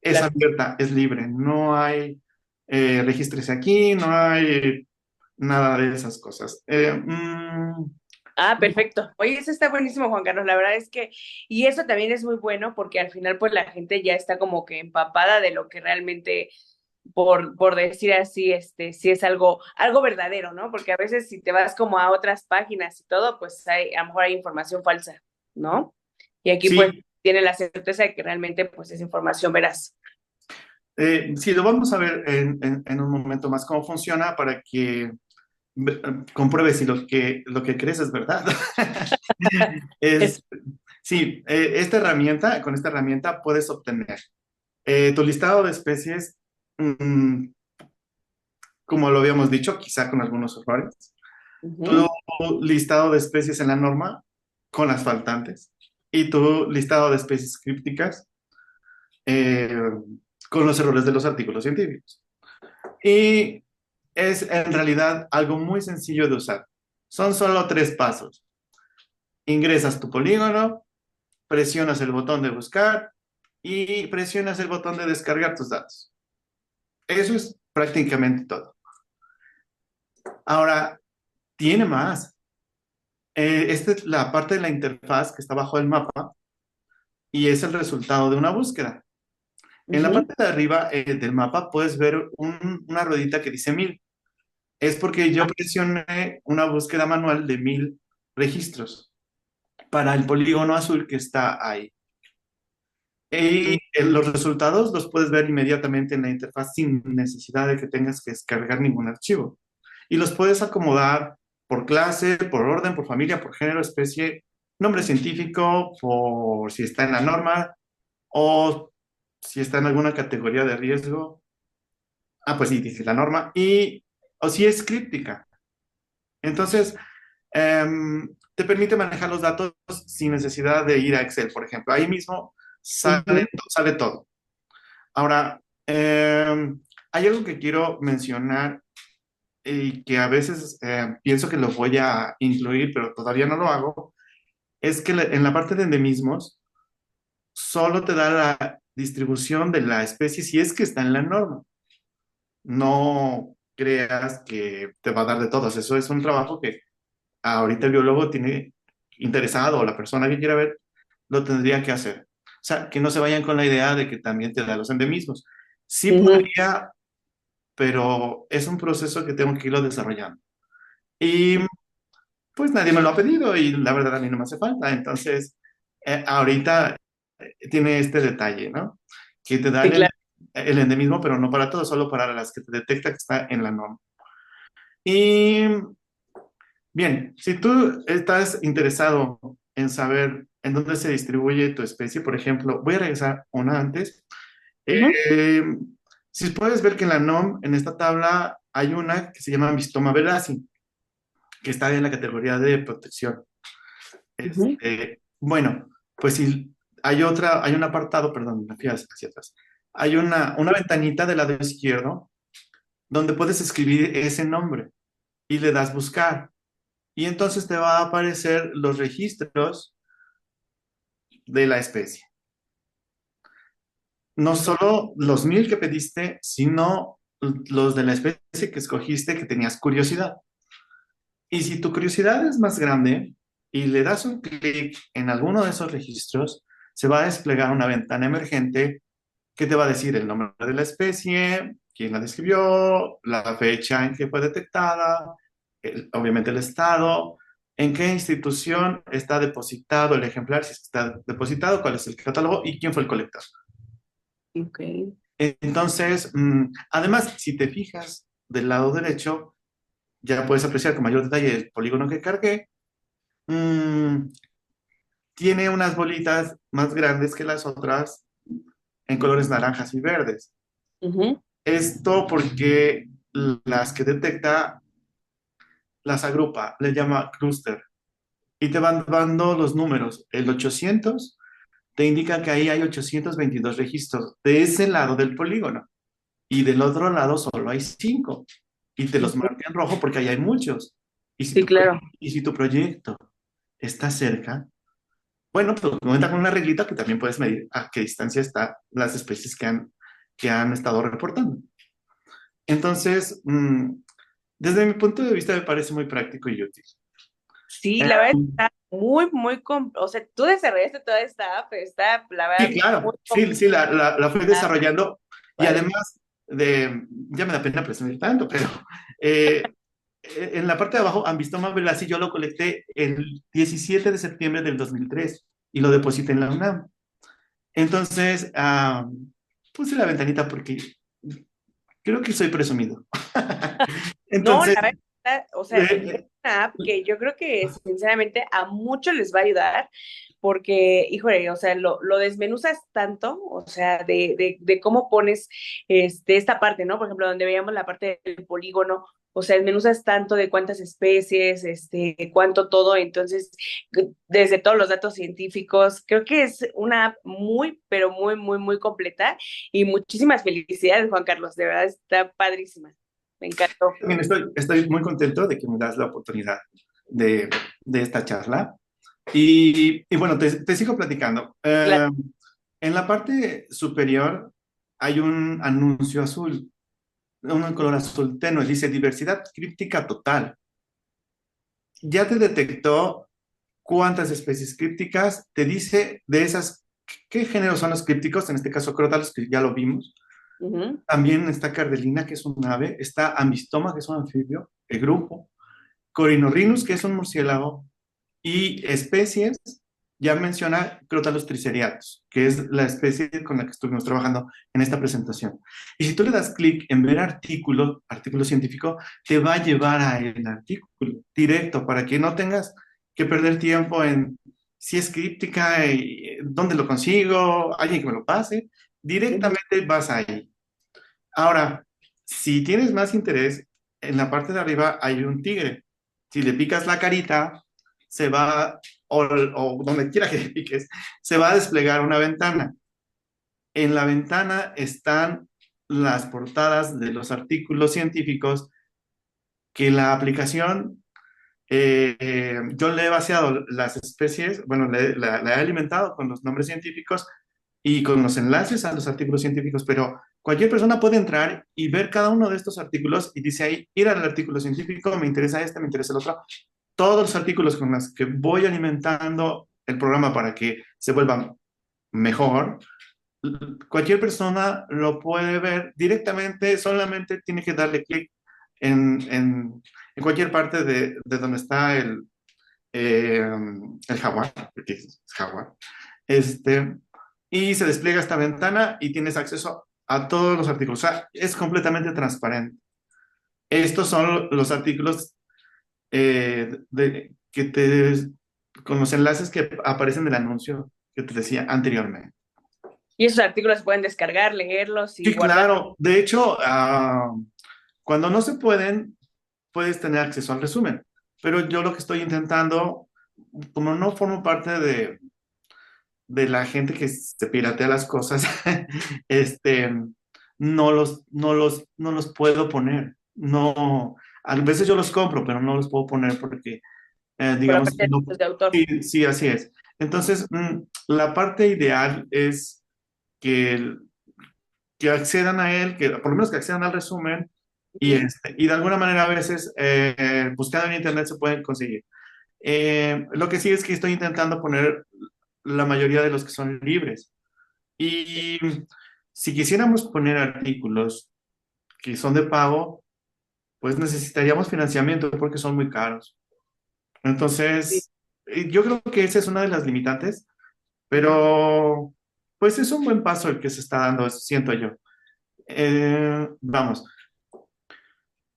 es Claro. abierta, es libre, no hay regístrese aquí, no hay nada de esas cosas. Ah, perfecto. Oye, eso está buenísimo, Juan Carlos. La verdad es que, y eso también es muy bueno porque al final, pues la gente ya está como que empapada de lo que realmente, por decir así, sí es algo verdadero, ¿no? Porque a veces si te vas como a otras páginas y todo, pues a lo mejor hay información falsa, ¿no? Y aquí pues Sí, tiene la certeza de que realmente pues es información veraz. sí, lo vamos a ver en un momento más cómo funciona para que compruebes si lo que crees es verdad. Es, Es, sí, con esta herramienta puedes obtener tu listado de especies, mm, como lo habíamos dicho, quizá con algunos errores, tu ujú. listado de especies en la norma con las faltantes y tu listado de especies crípticas eh, con los errores de los artículos científicos. Y es en realidad algo muy sencillo de usar. Son solo 3 pasos. Ingresas tu polígono, presionas el botón de buscar y presionas el botón de descargar tus datos. Eso es prácticamente todo. Ahora, tiene más. Esta es la parte de la interfaz que está bajo el mapa y es el resultado de una búsqueda. En la Ujú. parte de arriba del mapa puedes ver una ruedita que dice 1000. Es porque yo presioné una búsqueda manual de 1000 registros para el polígono azul que está ahí. Y los resultados los puedes ver inmediatamente en la interfaz sin necesidad de que tengas que descargar ningún archivo. Y los puedes acomodar por clase, por orden, por familia, por género, especie, nombre científico, por si está en la norma o si está en alguna categoría de riesgo. Ah, pues sí, dice la norma. Y o si es críptica. Entonces, te permite manejar los datos sin necesidad de ir a Excel, por ejemplo. Ahí mismo Ujú. sale todo. Ahora, hay algo que quiero mencionar y que a veces pienso que lo voy a incluir, pero todavía no lo hago, es que en la parte de endemismos solo te da la distribución de la especie si es que está en la norma. No creas que te va a dar de todos. Eso es un trabajo que ahorita el biólogo tiene interesado o la persona que quiera ver lo tendría que hacer. O sea, que no se vayan con la idea de que también te da los endemismos. Sí Ujú. podría, pero es un proceso que tengo que irlo desarrollando. Y pues nadie me lo ha pedido y la verdad a mí no me hace falta. Entonces, ahorita tiene este detalle, ¿no? Que te Sí, dan claro. el endemismo, pero no para todos, solo para las que te detecta que está en la norma. Y bien, si tú estás interesado en saber en dónde se distribuye tu especie, por ejemplo, voy a regresar una antes. Ujú. Eh, si puedes ver que en la NOM, en esta tabla, hay una que se llama Mistoma velaci, que está en la categoría de protección. Ujú. Bueno, pues si hay un apartado, perdón, me fui hacia atrás. Hay una ventanita del lado izquierdo donde puedes escribir ese nombre y le das buscar. Y entonces te va a aparecer los registros de la especie. No solo los 1000 que pediste, sino los de la especie que escogiste que tenías curiosidad. Y si tu curiosidad es más grande y le das un clic en alguno de esos registros, se va a desplegar una ventana emergente que te va a decir el nombre de la especie, quién la describió, la fecha en que fue detectada, obviamente el estado, en qué institución está depositado el ejemplar, si está depositado, cuál es el catálogo y quién fue el colector. Ok. Entonces, además, si te fijas del lado derecho, ya puedes apreciar con mayor detalle el polígono que cargué. Mm, tiene unas bolitas más grandes que las otras en colores naranjas y verdes. Ujú. Esto porque las que detecta las agrupa, le llama cluster y te van dando los números. El 800 te indica que ahí hay 822 registros de ese lado del polígono y del otro lado solo hay 5 y te los Ujú. marca en rojo porque ahí hay muchos. Y si Sí, tu, claro. y si tu proyecto está cerca, bueno, pues cuenta con una reglita que también puedes medir a qué distancia están las especies que han estado reportando. Entonces, desde mi punto de vista me parece muy práctico y útil. Sí, Eh, la verdad está muy, muy, o sea, tú desarrollaste toda esta app, pero está, la sí, verdad, muy claro, sí, sí, completa, la fui desarrollando y padre. además ya me da pena presumir tanto, pero eh, en la parte de abajo, Ambistoma Velasi, yo lo colecté el 17 de septiembre del 2003 y lo deposité en la UNAM. Entonces, puse la ventanita porque creo que soy presumido. No, Entonces, la verdad, o sea, es eh, una app que yo creo que sinceramente a muchos les va a ayudar porque, híjole, o sea, lo desmenuzas tanto, o sea, de cómo pones esta parte, ¿no? Por ejemplo, donde veíamos la parte del polígono, o sea, desmenuzas tanto de cuántas especies, cuánto todo, entonces, desde todos los datos científicos, creo que es una app muy, pero muy, muy, muy completa y muchísimas felicidades, Juan Carlos, de verdad está padrísima. Me encantó. también estoy muy contento de que me das la oportunidad. de, de esta charla. Y bueno, te sigo platicando. Claro. En la parte superior hay un anuncio azul, un color azul tenue, dice diversidad críptica total. Ya te detectó cuántas especies crípticas, te dice de esas, qué géneros son los crípticos, en este caso crótalos, que ya lo vimos. Ujú. También está cardelina, que es un ave, está ambistoma, que es un anfibio, el grupo, Corynorhinus, que es un murciélago, y especies, ya menciona Crotalus triceriatus, que es la especie con la que estuvimos trabajando en esta presentación. Y si tú le das clic en ver artículo científico, te va a llevar a el artículo directo para que no tengas que perder tiempo en si es críptica, dónde lo consigo, alguien que me lo pase. Ujú. Directamente vas ahí. Ahora, si tienes más interés, en la parte de arriba hay un tigre. Si le picas la carita, se va, o donde quiera que le piques, se va a desplegar una ventana. En la ventana están las portadas de los artículos científicos que la aplicación, yo le he vaciado las especies, bueno, la he alimentado con los nombres científicos y con los enlaces a los artículos científicos, pero cualquier persona puede entrar y ver cada uno de estos artículos y dice ahí, ir al artículo científico, me interesa este, me interesa el otro. Todos los artículos con los que voy alimentando el programa para que se vuelva mejor, cualquier persona lo puede ver directamente, solamente tiene que darle clic en cualquier parte de donde está eh, el jaguar, porque es jaguar, este, y se despliega esta ventana y tienes acceso a todos los artículos. O sea, es completamente transparente. Estos son los artículos con los enlaces que aparecen del anuncio que te decía anteriormente. Y esos artículos se pueden descargar, leerlos y Sí, guardar. claro. De hecho, cuando no se pueden, puedes tener acceso al resumen. Pero yo lo que estoy intentando, como no formo parte de la gente que se piratea las cosas, este, no los puedo poner. No, a veces yo los compro, pero no los puedo poner porque, Por la digamos, parte de derechos de autor. sí, sí, así es. Entonces, la parte ideal es que, que accedan a él, que por lo menos que accedan al resumen Ujú. y de alguna manera a veces buscando en internet se pueden conseguir. Lo que sí es que estoy intentando poner la mayoría de los que son libres. Y si quisiéramos poner artículos que son de pago, pues necesitaríamos financiamiento porque son muy caros. Sí. Entonces, yo creo que esa es una de las limitantes, pero pues es un buen paso el que se está dando, siento yo. Vamos,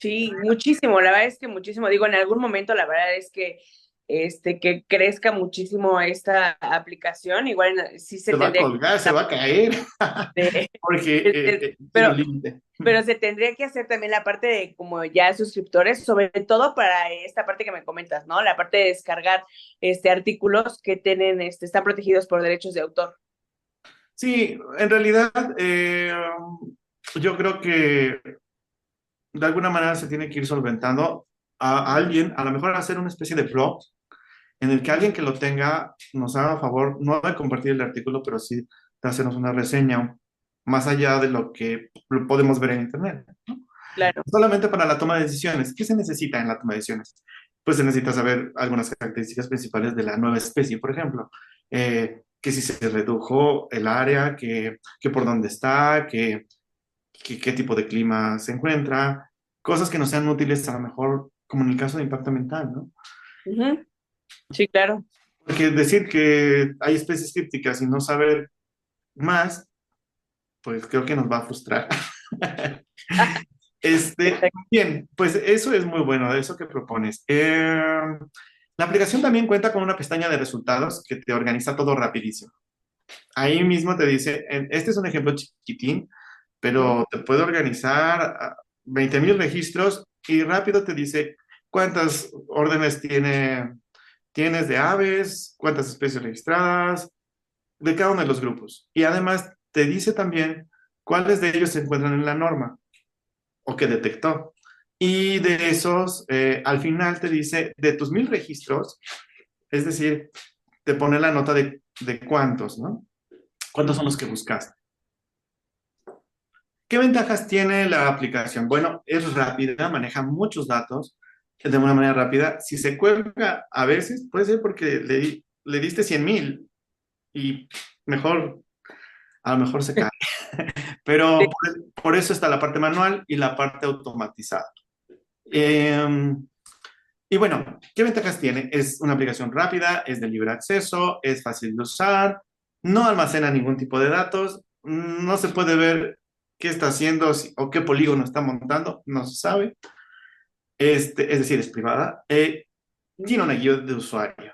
Sí, muchísimo, la verdad es que muchísimo, digo, en algún momento la verdad es que que crezca muchísimo esta aplicación, igual sí se se va a tendría que colgar, se va a caer, porque tiene un pero límite. se tendría que hacer también la parte de como ya suscriptores, sobre todo para esta parte que me comentas, ¿no? La parte de descargar artículos que tienen están protegidos por derechos de autor. Sí, en realidad, yo creo que de alguna manera se tiene que ir solventando a alguien, a lo mejor hacer una especie de blog en el que alguien que lo tenga nos haga favor, no de compartir el artículo, pero sí de hacernos una reseña más allá de lo que podemos ver en Internet, ¿no? Claro. Solamente para la toma de decisiones. ¿Qué se necesita en la toma de decisiones? Pues se necesita saber algunas características principales de la nueva especie, por ejemplo. Que si se redujo el área, que por dónde está, qué tipo de clima se encuentra, cosas que no sean útiles a lo mejor, como en el caso de impacto ambiental, ¿no? Ujú. Sí, claro. Porque decir que hay especies crípticas y no saber más, pues creo que nos va a frustrar. Exacto. Bien, pues eso es muy bueno, eso que propones. La aplicación también cuenta con una pestaña de resultados que te organiza todo rapidísimo. Ahí mismo te dice, este es un ejemplo chiquitín, Ujú. pero te puede organizar 20,000 registros y rápido te dice cuántas órdenes tienes de aves, cuántas especies registradas, de cada uno de los grupos. Y además te dice también cuáles de ellos se encuentran en la norma o que detectó. Y de esos, al final te dice, de tus 1000 registros, es decir, te pone la nota de cuántos, ¿no? ¿Cuántos son los que buscaste? ¿Qué ventajas tiene la aplicación? Bueno, es rápida, maneja muchos datos de una manera rápida. Si se cuelga a veces, puede ser porque le diste 100,000 y mejor, a lo mejor se cae. Pero por eso está la parte manual y la parte automatizada. Eh, y bueno, ¿qué ventajas tiene? Es una aplicación rápida, es de libre acceso, es fácil de usar, no almacena ningún tipo de datos, no se puede ver qué está haciendo o qué polígono está montando, no se sabe. Es decir, es privada. Tiene una guía de usuario.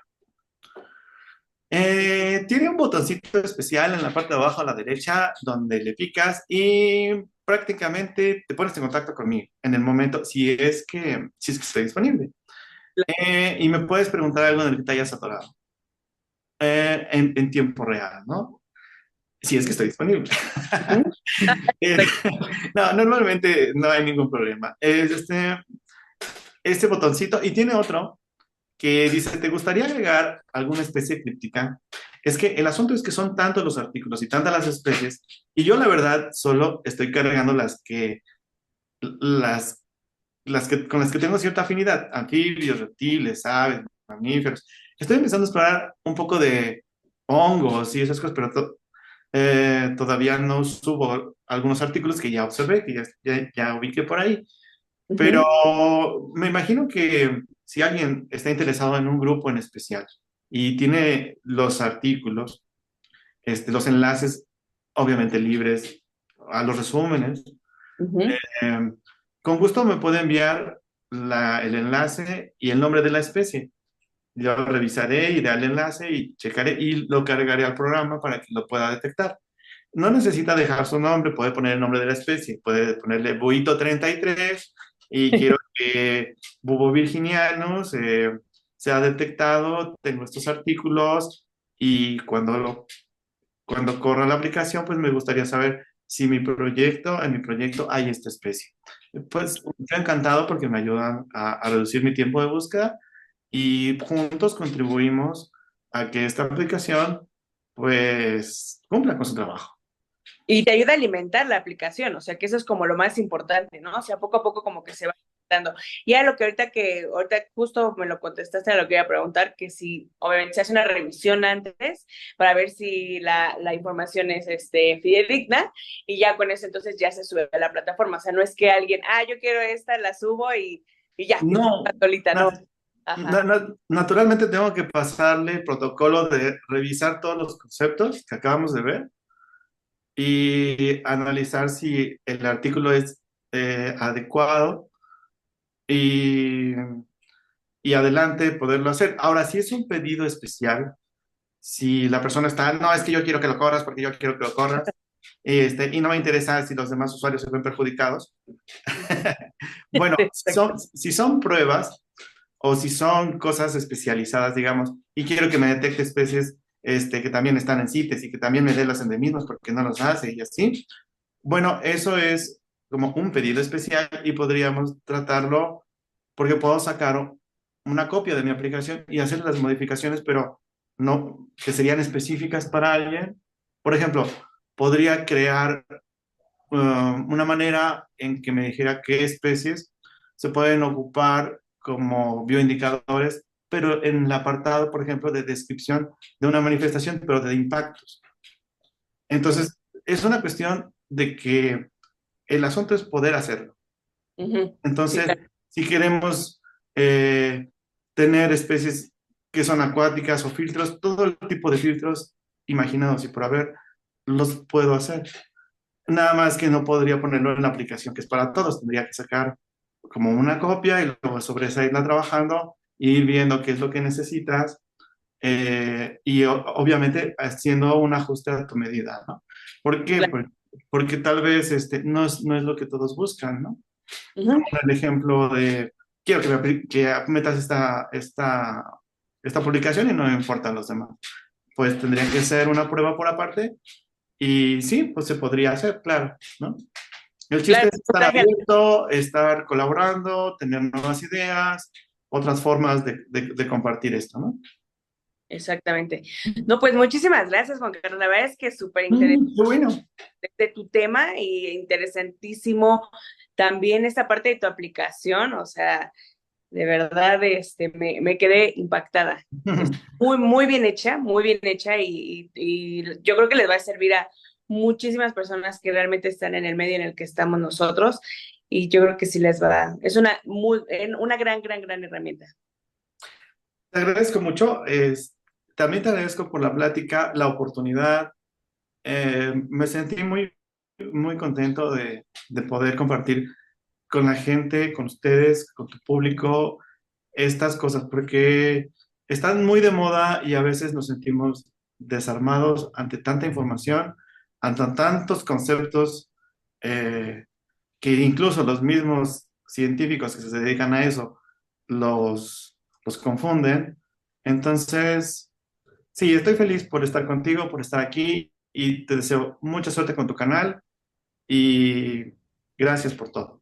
Tiene un botoncito especial en la parte de abajo a la derecha donde le picas y prácticamente te pones en contacto conmigo en el momento si es que estoy disponible. Y me puedes preguntar algo en el que te hayas atorado en tiempo real, ¿no? Si es que estoy disponible. Ujú. Eh, no, normalmente no hay ningún problema. Es este botoncito y tiene otro que dice, ¿te gustaría agregar alguna especie críptica? Es que el asunto es que son tantos los artículos y tantas las especies, y yo la verdad solo estoy cargando las, con las que tengo cierta afinidad, anfibios, reptiles, aves, mamíferos. Estoy empezando a explorar un poco de hongos y esas cosas, pero todavía no subo algunos artículos que ya observé, que ya ubiqué por ahí. Pero Ujú. me imagino que si alguien está interesado en un grupo en especial y tiene los artículos, los enlaces, obviamente libres, a los resúmenes, Ujú. eh, con gusto me puede enviar el enlace y el nombre de la especie. Yo lo revisaré, iré al enlace y checaré y lo cargaré al programa para que lo pueda detectar. No necesita dejar su nombre, puede poner el nombre de la especie, puede ponerle Buito 33 y quiero que Bubo virginianus sea detectado, tengo estos artículos y cuando corra la aplicación, pues me gustaría saber si en mi proyecto hay esta especie. Pues yo encantado porque me ayudan a reducir mi tiempo de búsqueda y juntos contribuimos a que esta aplicación pues cumpla con su trabajo. Y te ayuda a alimentar la aplicación, o sea que eso es como lo más importante, ¿no? O sea, poco a poco como que se va alimentando. Y a lo que ahorita justo me lo contestaste a lo que iba a preguntar, que si obviamente se hace una revisión antes para ver si la información es fidedigna y ya con eso entonces ya se sube a la plataforma. O sea, no es que alguien, yo quiero esta, la subo y ya, y se va No, solita, no. nat- Ajá. naturalmente tengo que pasarle el protocolo de revisar todos los conceptos que acabamos de ver y analizar si el artículo es adecuado y, y adelante poderlo hacer. Ahora, si es un pedido especial, si la persona está, no, es que yo quiero que lo corras porque yo quiero que lo corras, y no me interesa si los demás usuarios se ven perjudicados. Bueno, Exacto. si son pruebas o si son cosas especializadas, digamos, y quiero que me detecte especies que también están en CITES y que también me dé los endemismos porque no los hace y así. Bueno, eso es como un pedido especial y podríamos tratarlo porque puedo sacar una copia de mi aplicación y hacer las modificaciones, pero no que serían específicas para alguien. Por ejemplo, podría crear una manera en que me dijera qué especies se pueden ocupar como bioindicadores, pero en el apartado, por ejemplo, de descripción de una manifestación, pero de impactos. Entonces, es una cuestión de que el asunto es poder hacerlo. Ujú. Sí, Entonces, claro. si queremos eh, tener especies que son acuáticas o filtros, todo el tipo de filtros imaginados y por haber, los puedo hacer. Nada más que no podría ponerlo en la aplicación que es para todos. Tendría que sacar como una copia y luego sobre esa irla trabajando, e ir viendo qué es lo que necesitas y obviamente haciendo un ajuste a tu medida, ¿no? ¿Por qué? Claro. Porque tal vez no es lo que todos buscan, ¿no? Ujú. El ejemplo de, quiero que metas esta publicación y no me importan los demás. Pues tendría que ser una prueba por aparte y sí, pues se podría hacer, claro, ¿no? El chiste Claro, es estar abierto, estar colaborando, tener nuevas ideas, otras formas de compartir esto, ¿no? exactamente. No, pues muchísimas gracias, Juan Carlos. La verdad es que es súper interesante Qué bueno. tu tema y interesantísimo también esta parte de tu aplicación. O sea, de verdad, me quedé impactada. Es muy bien hecha y yo creo que les va a servir a muchísimas personas que realmente están en el medio en el que estamos nosotros y yo creo que sí les va, es una gran, gran, gran herramienta. Te agradezco mucho. También te agradezco por la plática, la oportunidad. Me sentí muy contento de poder compartir con la gente, con ustedes, con tu público, estas cosas, porque están muy de moda y a veces nos sentimos desarmados ante tanta información, ante tantos conceptos, que incluso los mismos científicos que se dedican a eso los confunden. Entonces, sí, estoy feliz por estar contigo, por estar aquí y te deseo mucha suerte con tu canal y gracias por todo.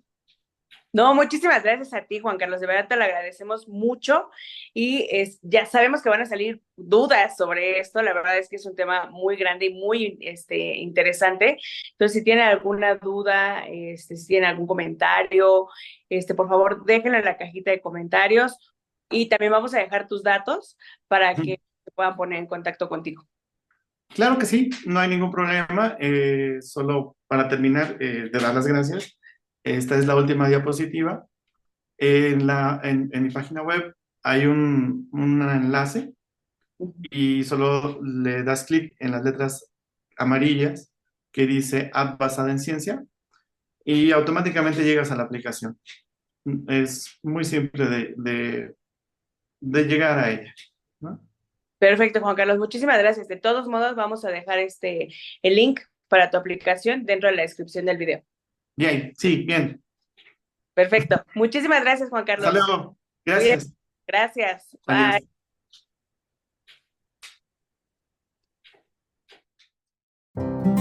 No, muchísimas gracias a ti, Juan Carlos. De verdad te lo agradecemos mucho y ya sabemos que van a salir dudas sobre esto. La verdad es que es un tema muy grande y muy interesante. Entonces, si tienen alguna duda, si tienen algún comentario, por favor, déjenlo en la cajita de comentarios y también vamos a dejar tus datos para que se puedan poner en contacto contigo. Claro que sí, no hay ningún problema. Solo para terminar, de dar las gracias. Esta es la última diapositiva. En mi página web hay un enlace y solo le das clic en las letras amarillas que dice App basada en ciencia y automáticamente llegas a la aplicación. Es muy simple de llegar a ella, ¿no? Perfecto, Juan Carlos. Muchísimas gracias. De todos modos, vamos a dejar el link para tu aplicación dentro de la descripción del video. Bien, sí, bien. Perfecto. Muchísimas gracias, Juan Hasta Carlos. luego. Cuídate. Gracias. Gracias. Adiós. Bye.